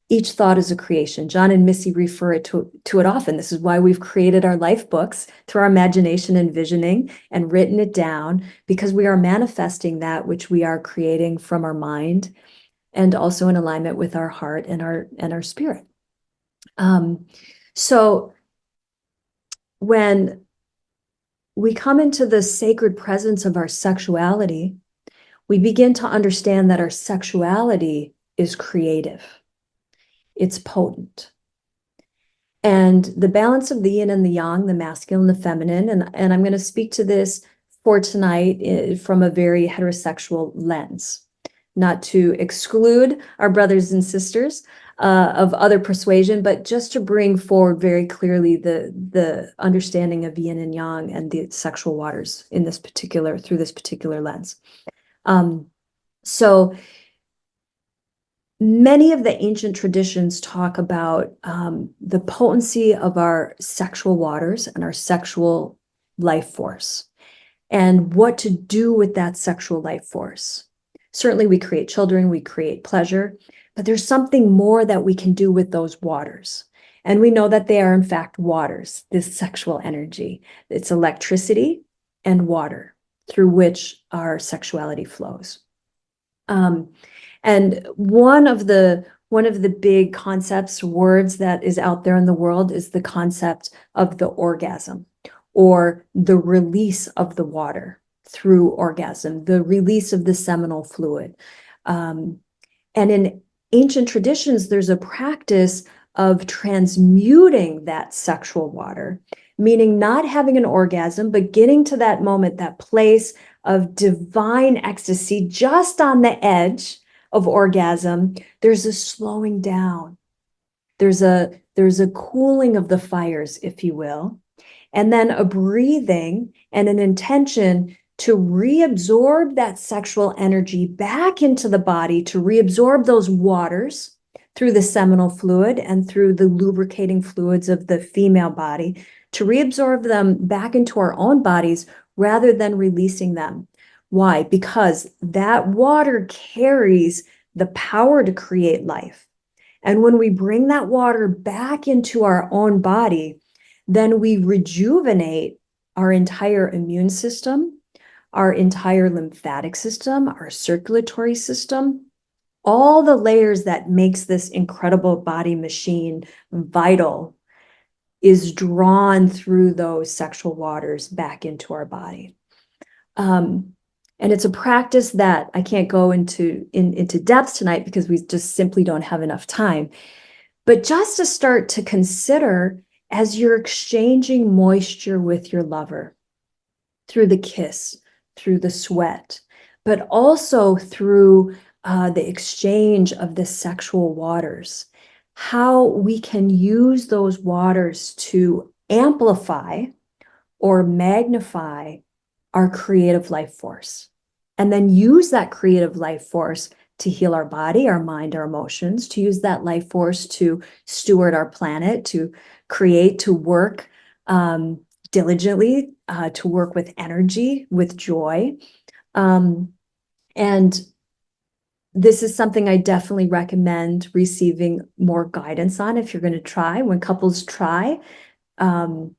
Each thought is a creation. John and Missy refer to it often. This is why we've created our life books through our imagination and visioning and written it down, because we are manifesting that which we are creating from our mind and also in alignment with our heart and our spirit. So when we come into the sacred presence of our sexuality, we begin to understand that our sexuality is creative. It's potent. And the balance of the yin and the yang, the masculine and the feminine, and I'm going to speak to this for tonight from a very heterosexual lens. not to exclude our brothers and sisters of other persuasion, but just to bring forward very clearly the understanding of yin and yang and the sexual waters in this particular, through this particular lens. So many of the ancient traditions talk about the potency of our sexual waters and our sexual life force and what to do with that sexual life force. Certainly we create children, we create pleasure, but there's something more that we can do with those waters. And we know that they are in fact waters, this sexual energy. It's electricity and water through which our sexuality flows. And one of the big concepts, words that is out there in the world is the concept of the orgasm, or the release of the water through orgasm, the release of the seminal fluid. And in ancient traditions, there's a practice of transmuting that sexual water, meaning not having an orgasm, but getting to that moment, that place of divine ecstasy just on the edge of orgasm. There's a slowing down. There's a cooling of the fires, if you will, and then a breathing and an intention to reabsorb that sexual energy back into the body, to reabsorb those waters through the seminal fluid and through the lubricating fluids of the female body, to reabsorb them back into our own bodies rather than releasing them. Why? Because that water carries the power to create life. And when we bring that water back into our own body, then we rejuvenate our entire immune system, our entire lymphatic system, our circulatory system, all the layers that makes this incredible body machine vital is drawn through those sexual waters back into our body. And it's a practice that I can't go into depth tonight because we just simply don't have enough time. But just to start to consider as you're exchanging moisture with your lover through the kiss, through the sweat, but also through the exchange of the sexual waters, how we can use those waters to amplify or magnify our creative life force, and then use that creative life force to heal our body, our mind, our emotions, to use that life force to steward our planet, to create, to work diligently, to work with energy, with joy. And this is something I definitely recommend receiving more guidance on if you're going to try. When couples try and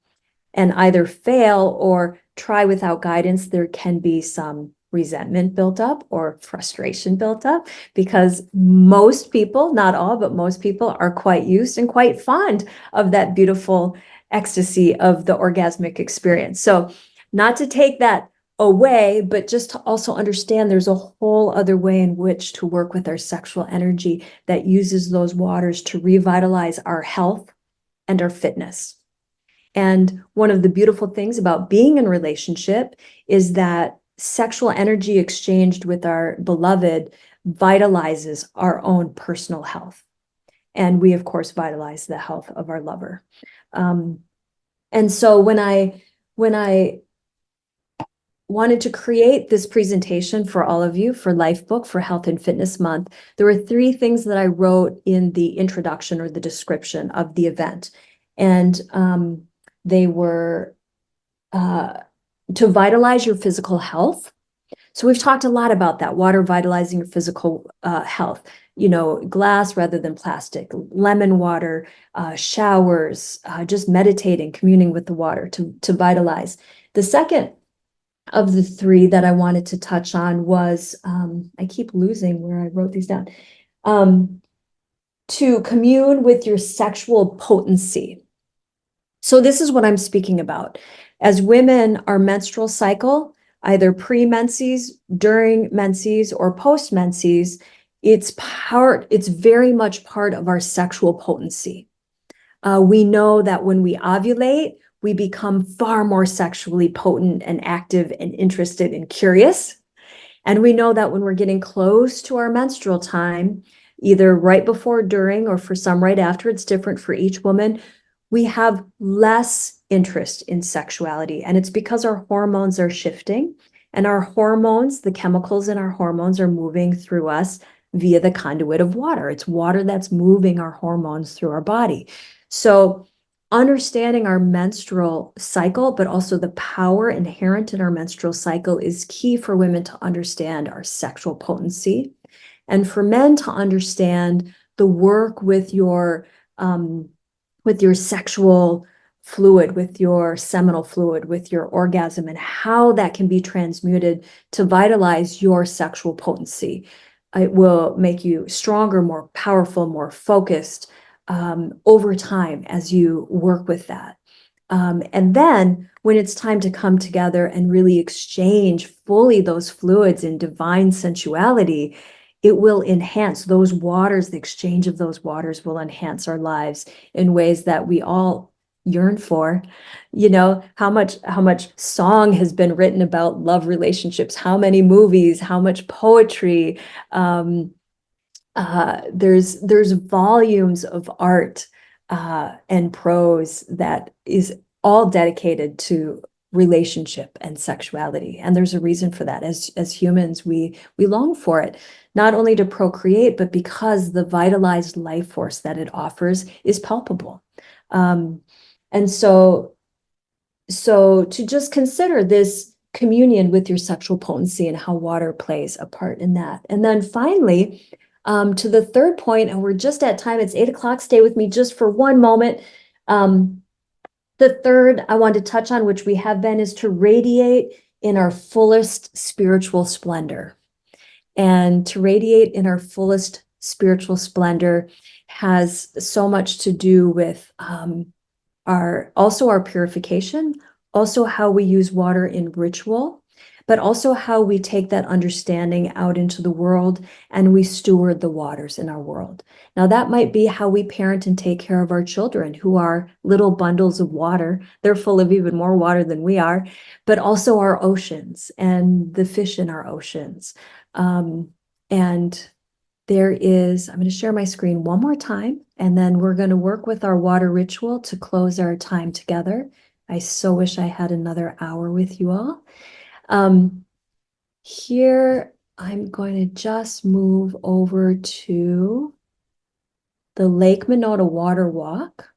either fail or try without guidance, there can be some resentment built up or frustration built up, because most people, not all, but most people are quite used and quite fond of that beautiful ecstasy of the orgasmic experience. So not to take that away, but just to also understand there's a whole other way in which to work with our sexual energy that uses those waters to revitalize our health and our fitness. And one of the beautiful things about being in a relationship is that sexual energy exchanged with our beloved vitalizes our own personal health. And we, of course, vitalize the health of our lover. And so when I wanted to create this presentation for all of you for Lifebook for Health and Fitness Month, there were 3 things that I wrote in the introduction or the description of the event. And they were to vitalize your physical health. So we've talked a lot about that, water vitalizing your physical health, you know, glass rather than plastic, lemon water, showers, just meditating, communing with the water to vitalize. The second of the 3 that I wanted to touch on was, I keep losing where I wrote these down, to commune with your sexual potency. So this is what I'm speaking about. As women, our menstrual cycle, either pre-menses, during menses, or post-menses, it's very much part of our sexual potency. We know that when we ovulate, we become far more sexually potent and active and interested and curious. And we know that when we're getting close to our menstrual time, either right before, during, or for some right after, it's different for each woman, we have less interest in sexuality. And it's because our hormones are shifting, and our hormones, the chemicals in our hormones, are moving through us via the conduit of water. It's water that's moving our hormones through our body. So understanding our menstrual cycle, but also the power inherent in our menstrual cycle, is key for women to understand our sexual potency, and for men to understand the work with your sexual fluid, with your seminal fluid, with your orgasm, and how that can be transmuted to vitalize your sexual potency. It will make you stronger, more powerful, more focused over time as you work with that. And then when it's time to come together and really exchange fully those fluids in divine sensuality, it will enhance those waters. The exchange of those waters will enhance our lives in ways that we all yearn for. You know, how much song has been written about love relationships, how many movies, how much poetry. There's volumes of art and prose that is all dedicated to relationship and sexuality. And there's a reason for that. As humans, we long for it, not only to procreate, but because the vitalized life force that it offers is palpable. And so to just consider this communion with your sexual potency and how water plays a part in that. And then finally, to the third point, and we're just at time, it's 8 o'clock. Stay with me just for one moment. The third I want to touch on, which we have been, is to radiate in our fullest spiritual splendor. And to radiate in our fullest spiritual splendor has so much to do with our purification, also how we use water in ritual, but also how we take that understanding out into the world and we steward the waters in our world. Now, that might be how we parent and take care of our children, who are little bundles of water. They're full of even more water than we are, but also our oceans and the fish in our oceans. And I'm going to share my screen one more time, and then we're going to work with our water ritual to close our time together. I so wish I had another hour with you all. Here, I'm going to just move over to the Lake Minota Water Walk.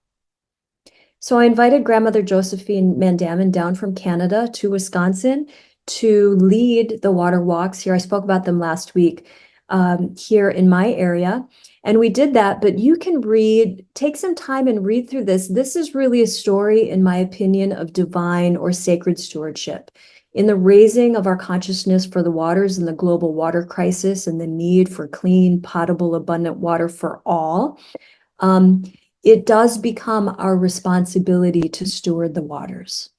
So I invited Grandmother Josephine Mandamin down from Canada to Wisconsin to lead the water walks here. I spoke about them last week here in my area. And we did that, but you can take some time and read through this. This is really a story, in my opinion, of divine or sacred stewardship in the raising of our consciousness for the waters and the global water crisis and the need for clean, potable, abundant water for all. It does become our responsibility to steward the waters.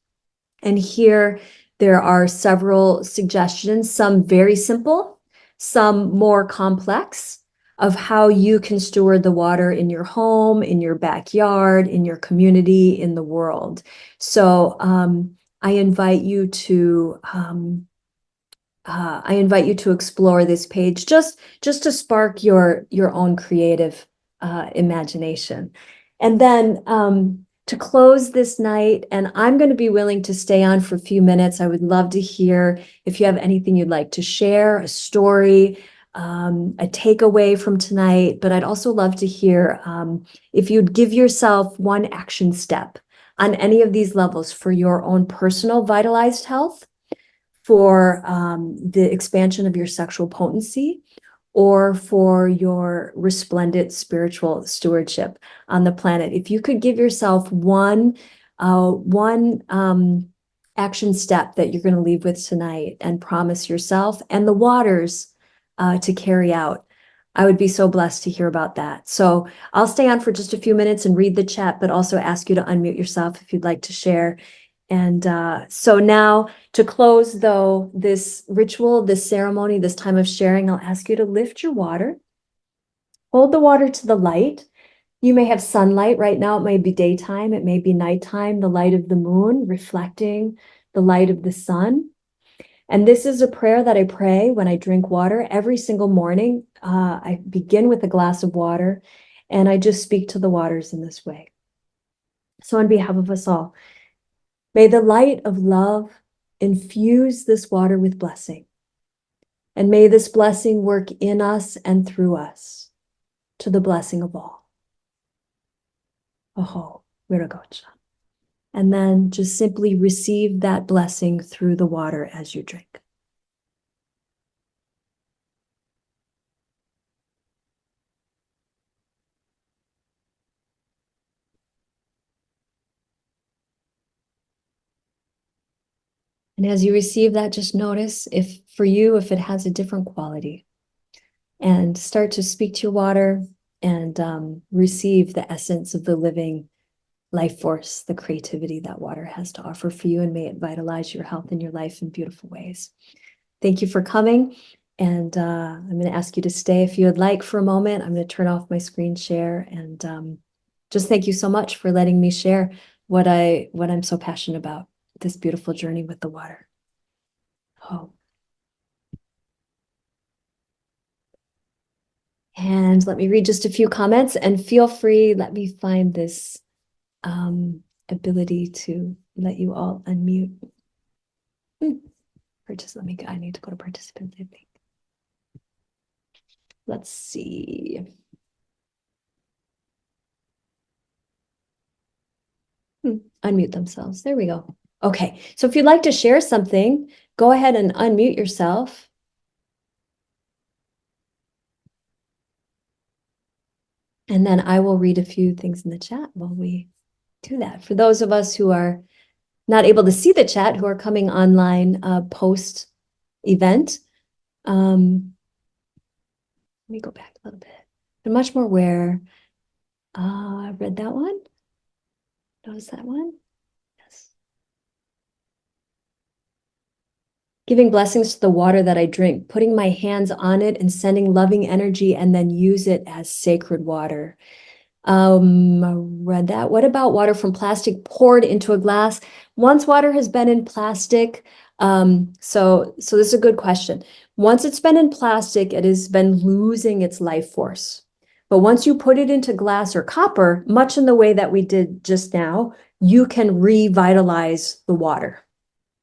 And here there are several suggestions, some very simple, some more complex, of how you can steward the water in your home, in your backyard, in your community, in the world. So I invite you to explore this page just to spark your own creative imagination. And then to close this night, and I'm going to be willing to stay on for a few minutes. I would love to hear if you have anything you'd like to share, a story, a takeaway from tonight. But I'd also love to hear if you'd give yourself one action step on any of these levels for your own personal vitalized health, for the expansion of your sexual potency, or for your resplendent spiritual stewardship on the planet. If you could give yourself one action step that you're going to leave with tonight and promise yourself and the waters to carry out, I would be so blessed to hear about that. So I'll stay on for just a few minutes and read the chat, but also ask you to unmute yourself if you'd like to share. And so now, to close, though, this ritual, this ceremony, this time of sharing, I'll ask you to lift your water. Hold the water to the light. You may have sunlight right now. It may be daytime. It may be nighttime, the light of the moon reflecting the light of the sun. And this is a prayer that I pray when I drink water every single morning. I begin with a glass of water and I just speak to the waters in this way. So on behalf of us all, may the light of love infuse this water with blessing. And may this blessing work in us and through us to the blessing of all. Aho, Viragocha. And then just simply receive that blessing through the water as you drink. And as you receive that, just notice if for you, if it has a different quality. And start to speak to your water and receive the essence of the living life force, the creativity that water has to offer for you, and may it vitalize your health and your life in beautiful ways. Thank you for coming. And I'm going to ask you to stay if you would like for a moment. I'm going to turn off my screen share and just thank you so much for letting me share what I'm so passionate about, this beautiful journey with the water. Oh. And let me read just a few comments and feel free, let me find this ability to let you all unmute. I need to go to participants, I think. Let's see. Unmute themselves. There we go. Okay, so if you'd like to share something, go ahead and unmute yourself. And then I will read a few things in the chat while we do that. For those of us who are not able to see the chat, who are coming online post event, let me go back a little bit. I'm much more aware. I read that one. Notice that one. Yes. Giving blessings to the water that I drink, putting my hands on it and sending loving energy, and then use it as sacred water. I read that. What about water from plastic poured into a glass? Once water has been in plastic, so this is a good question. Once it's been in plastic, it has been losing its life force. But once you put it into glass or copper, much in the way that we did just now, you can revitalize the water.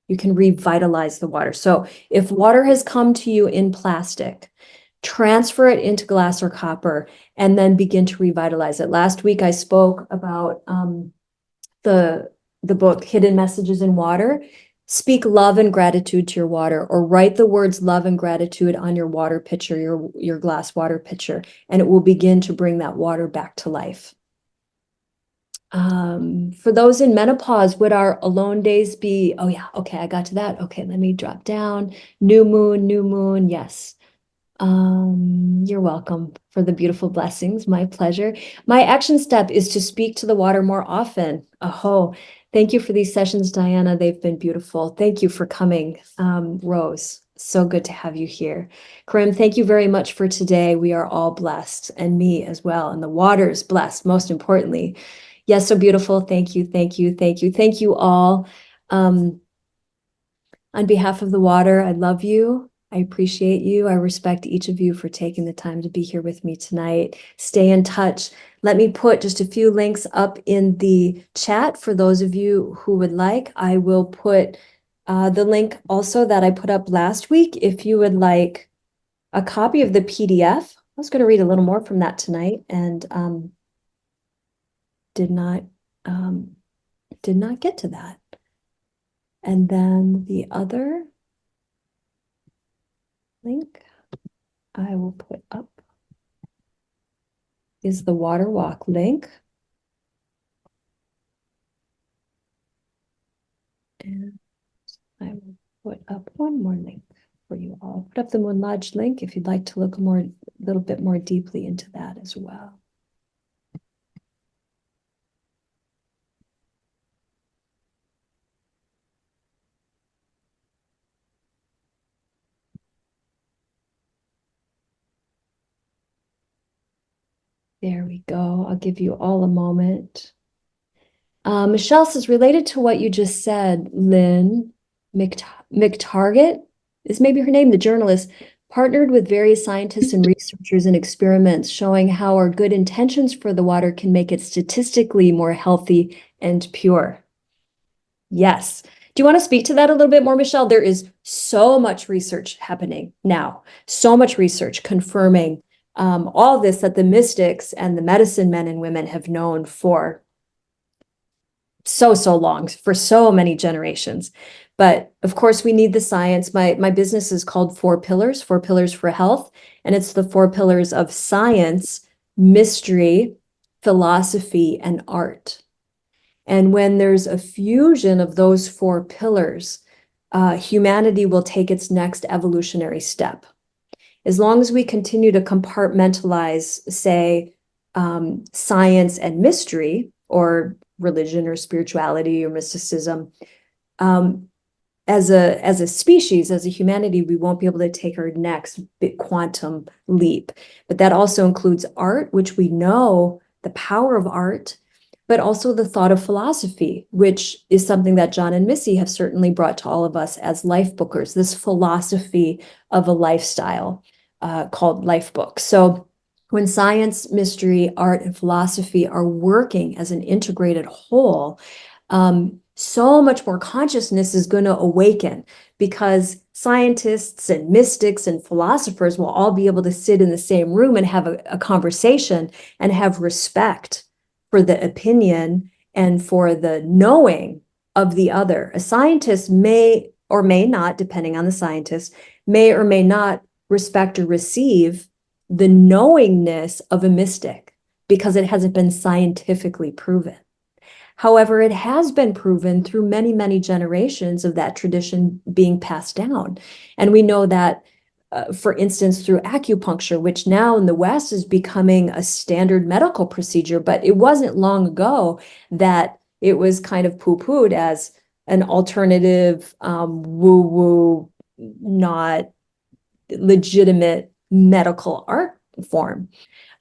You can revitalize the water. So if water has come to you in plastic, transfer it into glass or copper, and then begin to revitalize it. Last week, I spoke about the book, Hidden Messages in Water. Speak love and gratitude to your water, or write the words love and gratitude on your water pitcher, your glass water pitcher, and it will begin to bring that water back to life. For those in menopause, would our alone days be, oh yeah, okay, I got to that. Okay, let me drop down. New moon, yes. You're welcome for the beautiful blessings. My pleasure. My action step is to speak to the water more often. Aho. Thank you for these sessions, Diana. They've been beautiful. Thank you for coming, Rose. So good to have you here. Karim, thank you very much for today. We are all blessed, and me as well. And the water's blessed, most importantly. Yes, so beautiful. Thank you, thank you, thank you. Thank you all. On behalf of the water, I love you. I appreciate you. I respect each of you for taking the time to be here with me tonight. Stay in touch. Let me put just a few links up in the chat for those of you who would like. I will put the link also that I put up last week. If you would like a copy of the PDF, I was going to read a little more from that tonight and did not get to that. And then the other link I will put up is the Water Walk link. And I will put up one more link for you all. Put up the Moon Lodge link if you'd like to look a little bit more deeply into that as well. There we go. I'll give you all a moment. Michelle says, related to what you just said, Lynn, McTarget, this may be her name, the journalist, partnered with various scientists and researchers in experiments showing how our good intentions for the water can make it statistically more healthy and pure. Yes. Do you want to speak to that a little bit more, Michelle? There is so much research happening now, so much research confirming all this that the mystics and the medicine men and women have known for so long, for so many generations. But of course, we need the science. My business is called Four Pillars for Health. And it's the four pillars of science, mystery, philosophy, and art. And when there's a fusion of those four pillars, humanity will take its next evolutionary step. As long as we continue to compartmentalize, say, science and mystery, or religion or spirituality or mysticism, as a species, as a humanity, we won't be able to take our next big quantum leap. But that also includes art, which we know the power of art, but also the thought of philosophy, which is something that John and Missy have certainly brought to all of us as life bookers, this philosophy of a lifestyle called Life Book. So when science, mystery, art, and philosophy are working as an integrated whole, so much more consciousness is going to awaken, because scientists and mystics and philosophers will all be able to sit in the same room and have a conversation and have respect for the opinion and for the knowing of the other. A scientist may or may not, depending on the scientist, may or may not respect or receive the knowingness of a mystic because it hasn't been scientifically proven. However, it has been proven through many, many generations of that tradition being passed down. And we know that, for instance, through acupuncture, which now in the West is becoming a standard medical procedure, but it wasn't long ago that it was kind of poo-pooed as an alternative, woo-woo, not legitimate medical art form.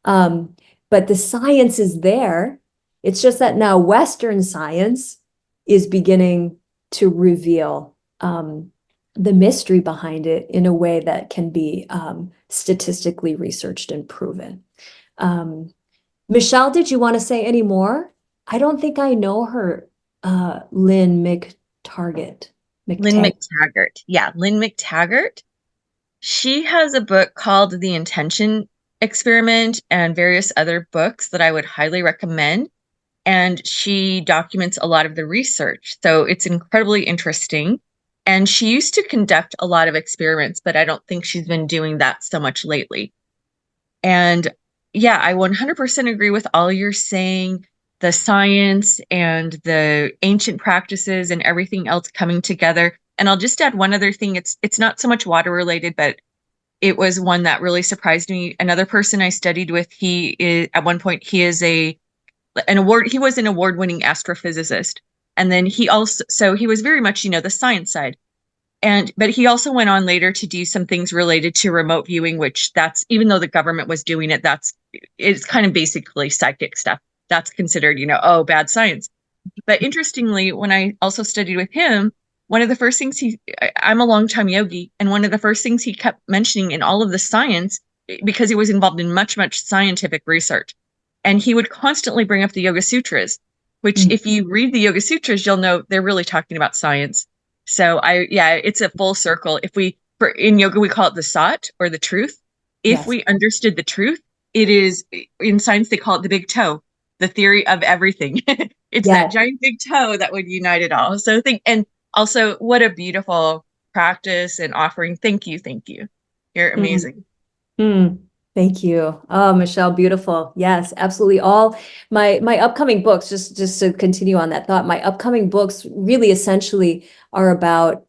But the science is there. It's just that now Western science is beginning to reveal the mystery behind it in a way that can be statistically researched and proven. Michelle, did you want to say any more? I don't think I know her, Lynn McTaggart. Lynn McTaggart. Yeah, Lynn McTaggart. She has a book called The Intention Experiment and various other books that I would highly recommend. And she documents a lot of the research. So it's incredibly interesting. And she used to conduct a lot of experiments, but I don't think she's been doing that so much lately. And yeah, I 100% agree with all you're saying. The science and the ancient practices and everything else coming together. And I'll just add one other thing. It's not so much water related, but it was one that really surprised me. Another person I studied with, he is at one point, he was an award-winning astrophysicist. And then he was very much, the science side. But he also went on later to do some things related to remote viewing, which even though the government was doing it, it's kind of basically psychic stuff. That's considered, bad science. But interestingly, when I also studied with him, one of the first things I'm a longtime yogi, and one of the first things he kept mentioning in all of the science, because he was involved in much, much scientific research, and he would constantly bring up the Yoga Sutras, which if you read the Yoga Sutras, you'll know they're really talking about science. So it's a full circle. In yoga, we call it the sat, or the truth. If we understood the truth, it is, in science, they call it the big toe, the theory of everything. It's that giant big toe that would unite it all. So and also what a beautiful practice and offering. Thank you. You're amazing. Thank you. Oh, Michelle, beautiful. Yes, absolutely. All my upcoming books, just to continue on that thought, my upcoming books really essentially are about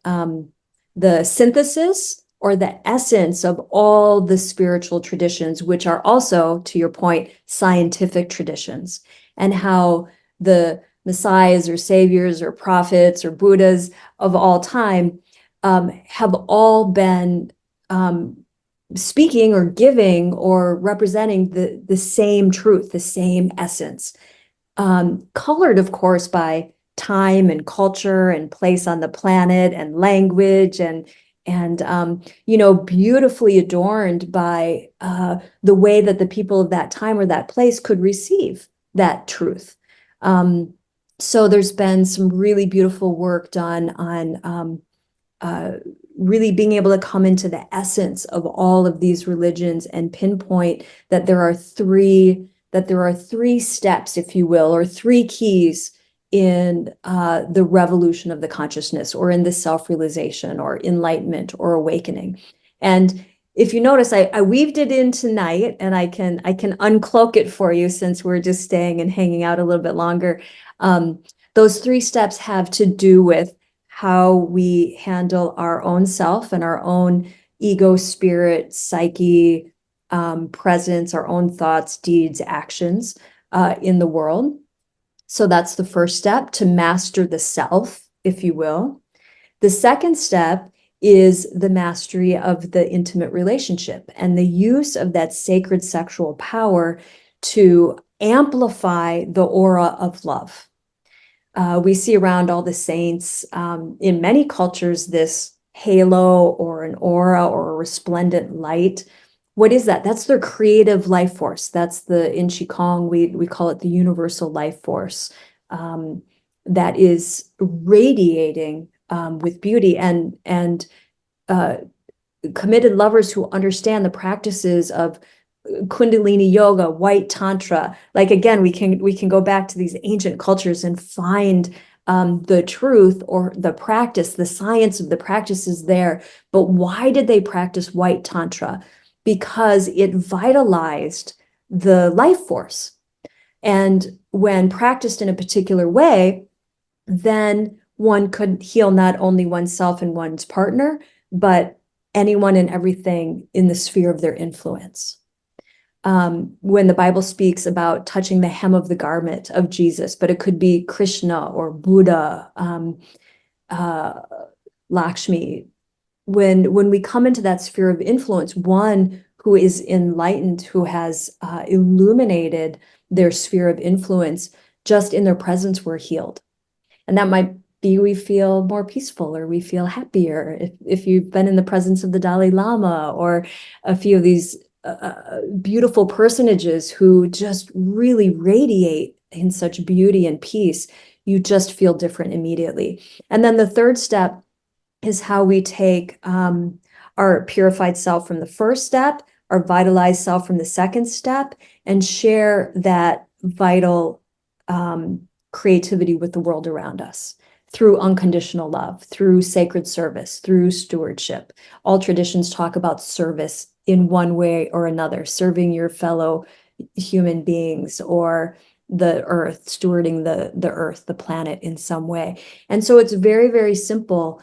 the synthesis or the essence of all the spiritual traditions, which are also, to your point, scientific traditions, and how the messiahs or saviors or prophets or Buddhas of all time have all been speaking or giving or representing the same truth, the same essence, colored, of course, by time and culture and place on the planet and language and beautifully adorned by the way that the people of that time or that place could receive that truth. So there's been some really beautiful work done on really being able to come into the essence of all of these religions and pinpoint that there are three steps, if you will, or three keys in the revolution of the consciousness, or in the self-realization or enlightenment or awakening. And if you notice, I weaved it in tonight, and I can uncloak it for you since we're just staying and hanging out a little bit longer. Those three steps have to do with how we handle our own self and our own ego, spirit, psyche, presence, our own thoughts, deeds, actions in the world. So that's the first step, to master the self, if you will. The second step is the mastery of the intimate relationship and the use of that sacred sexual power to amplify the aura of love. We see around all the saints, in many cultures, this halo or an aura or a resplendent light. What is that? That's their creative life force. That's in Qigong, we call it the universal life force, that is radiating with beauty, and committed lovers who understand the practices of Kundalini yoga, white tantra. Like, again, we can go back to these ancient cultures and find the truth or the practice, the science of the practices there. But why did they practice white tantra? Because it vitalized the life force. And when practiced in a particular way, then one could heal not only oneself and one's partner, but anyone and everything in the sphere of their influence. When the Bible speaks about touching the hem of the garment of Jesus, but it could be Krishna or Buddha, Lakshmi. When we come into that sphere of influence, one who is enlightened, who has illuminated their sphere of influence, just in their presence, we're healed. And that might be we feel more peaceful, or we feel happier. If you've been in the presence of the Dalai Lama or a few of these beautiful personages who just really radiate in such beauty and peace, you just feel different immediately. And then the third step is how we take our purified self from the first step, our vitalized self from the second step, and share that vital creativity with the world around us through unconditional love, through sacred service, through stewardship. All traditions talk about service in one way or another, serving your fellow human beings or the earth, stewarding the earth, the planet in some way. And so it's very, very simple,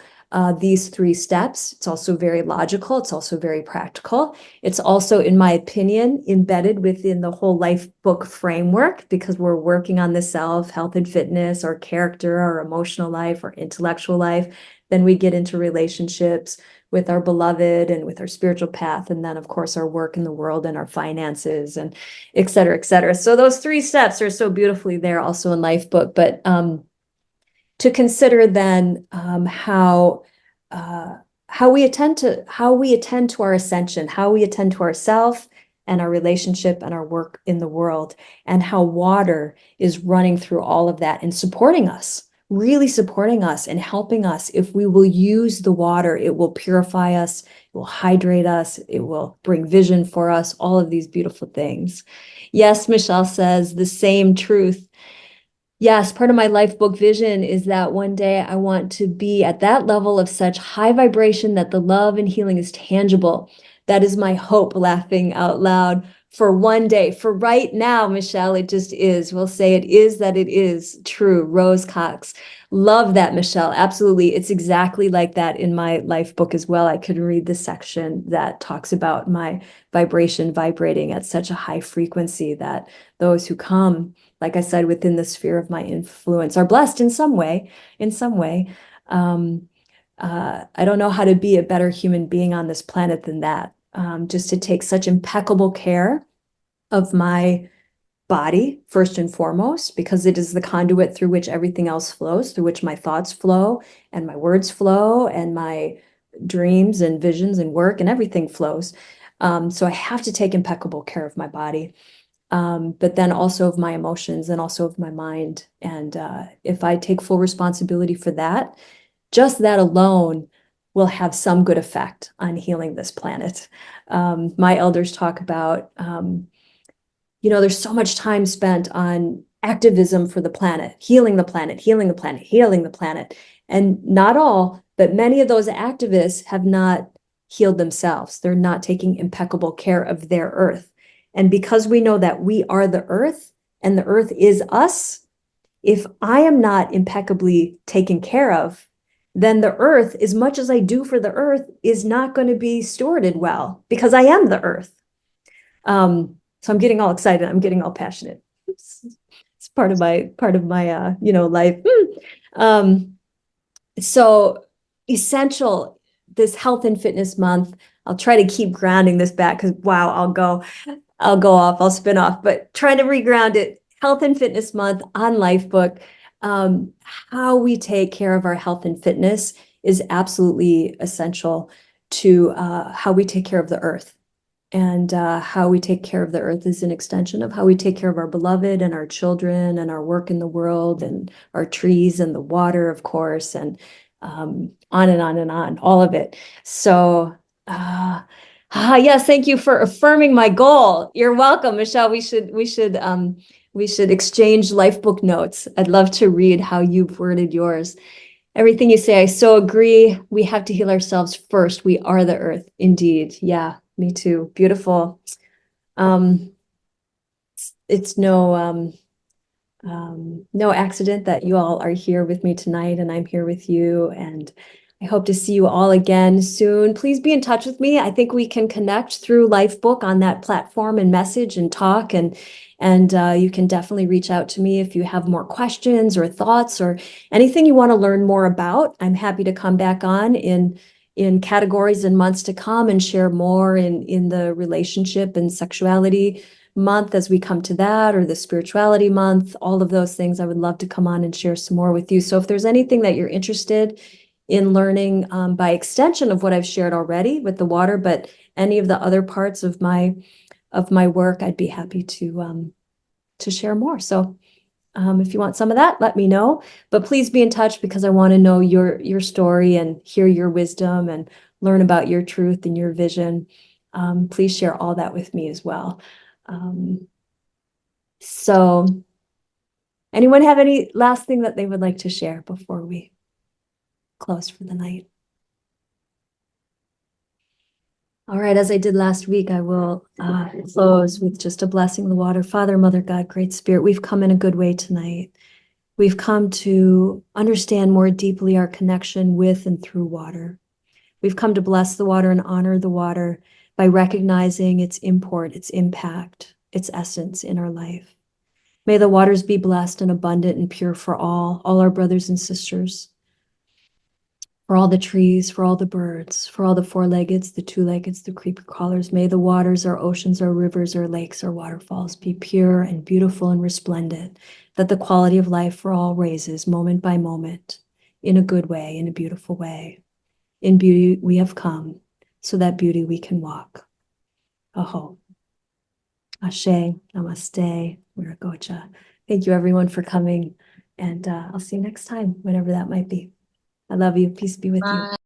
these three steps. It's also very logical. It's also very practical. It's also, in my opinion, embedded within the whole life book framework, because we're working on the self, health and fitness, our character, our emotional life, our intellectual life. Then we get into relationships with our beloved and with our spiritual path. And then, of course, our work in the world and our finances, and et cetera, et cetera. So those three steps are so beautifully there also in Life Book. But to consider then how we attend to our ascension, how we attend to ourself and our relationship and our work in the world, and how water is running through all of that and supporting us, really supporting us and helping us. If we will use the water, it will purify us, it will hydrate us, it will bring vision for us, all of these beautiful things. Yes, Michelle says the same truth. Yes, part of my life book vision is that one day I want to be at that level of such high vibration that the love and healing is tangible. That is my hope, laughing out loud, for one day. For right now, Michelle, it just is. We'll say it is that it is true. Rose Cox. Love that, Michelle. Absolutely. It's exactly like that in my life book as well. I could read the section that talks about my vibration vibrating at such a high frequency that those who come, like I said, within the sphere of my influence are blessed in some way, I don't know how to be a better human being on this planet than that. Just to take such impeccable care of my body, first and foremost, because it is the conduit through which everything else flows, through which my thoughts flow and my words flow and my dreams and visions and work and everything flows. So I have to take impeccable care of my body, but then also of my emotions and also of my mind. And if I take full responsibility for that, just that alone will have some good effect on healing this planet. My elders talk about, there's so much time spent on activism for the planet, healing the planet, healing the planet, healing the planet. And not all, but many of those activists have not healed themselves. They're not taking impeccable care of their earth. And because we know that we are the earth and the earth is us, if I am not impeccably taken care of, then the earth, as much as I do for the earth, is not going to be stewarded well because I am the earth. So I'm getting all excited. I'm getting all passionate. It's part of my life. So essential, this health and fitness month. I'll try to keep grounding this back because wow, I'll go off, I'll spin off, but trying to reground it. Health and Fitness Month on Lifebook. How we take care of our health and fitness is absolutely essential to how we take care of the earth. And how we take care of the earth is an extension of how we take care of our beloved and our children and our work in the world and our trees and the water, of course, and on and on and on, all of it. So, yes, thank you for affirming my goal. You're welcome, Michelle. We should exchange Lifebook notes. I'd love to read how you've worded yours. Everything you say, I so agree. We have to heal ourselves first. We are the earth, indeed. Yeah. Me too. Beautiful. It's no accident that you all are here with me tonight and I'm here with you. And I hope to see you all again soon. Please be in touch with me. I think we can connect through Lifebook on that platform and message and talk. And you can definitely reach out to me if you have more questions or thoughts or anything you want to learn more about. I'm happy to come back on in categories and months to come and share more in the relationship and sexuality month as we come to that, or the spirituality month, all of those things. I would love to come on and share some more with you. So if there's anything that you're interested in learning by extension of what I've shared already with the water, but any of the other parts of my work, I'd be happy to share more. So if you want some of that, let me know. But please be in touch because I want to know your story and hear your wisdom and learn about your truth and your vision. Please share all that with me as well. So anyone have any last thing that they would like to share before we close for the night? All right, as I did last week, I will close with just a blessing of the water. Father, Mother, God, Great Spirit, we've come in a good way tonight. We've come to understand more deeply our connection with and through water. We've come to bless the water and honor the water by recognizing its import, its impact, its essence in our life. May the waters be blessed and abundant and pure for all our brothers and sisters, for all the trees, for all the birds, for all the four-leggeds, the two-leggeds, the creeper crawlers. May the waters, our oceans, our rivers, our lakes, our waterfalls be pure and beautiful and resplendent, that the quality of life for all raises moment by moment in a good way, in a beautiful way. In beauty we have come, so that beauty we can walk. Aho. Ashe, namaste, Miragocha. Thank you everyone for coming, and I'll see you next time, whenever that might be. I love you. Peace be with you.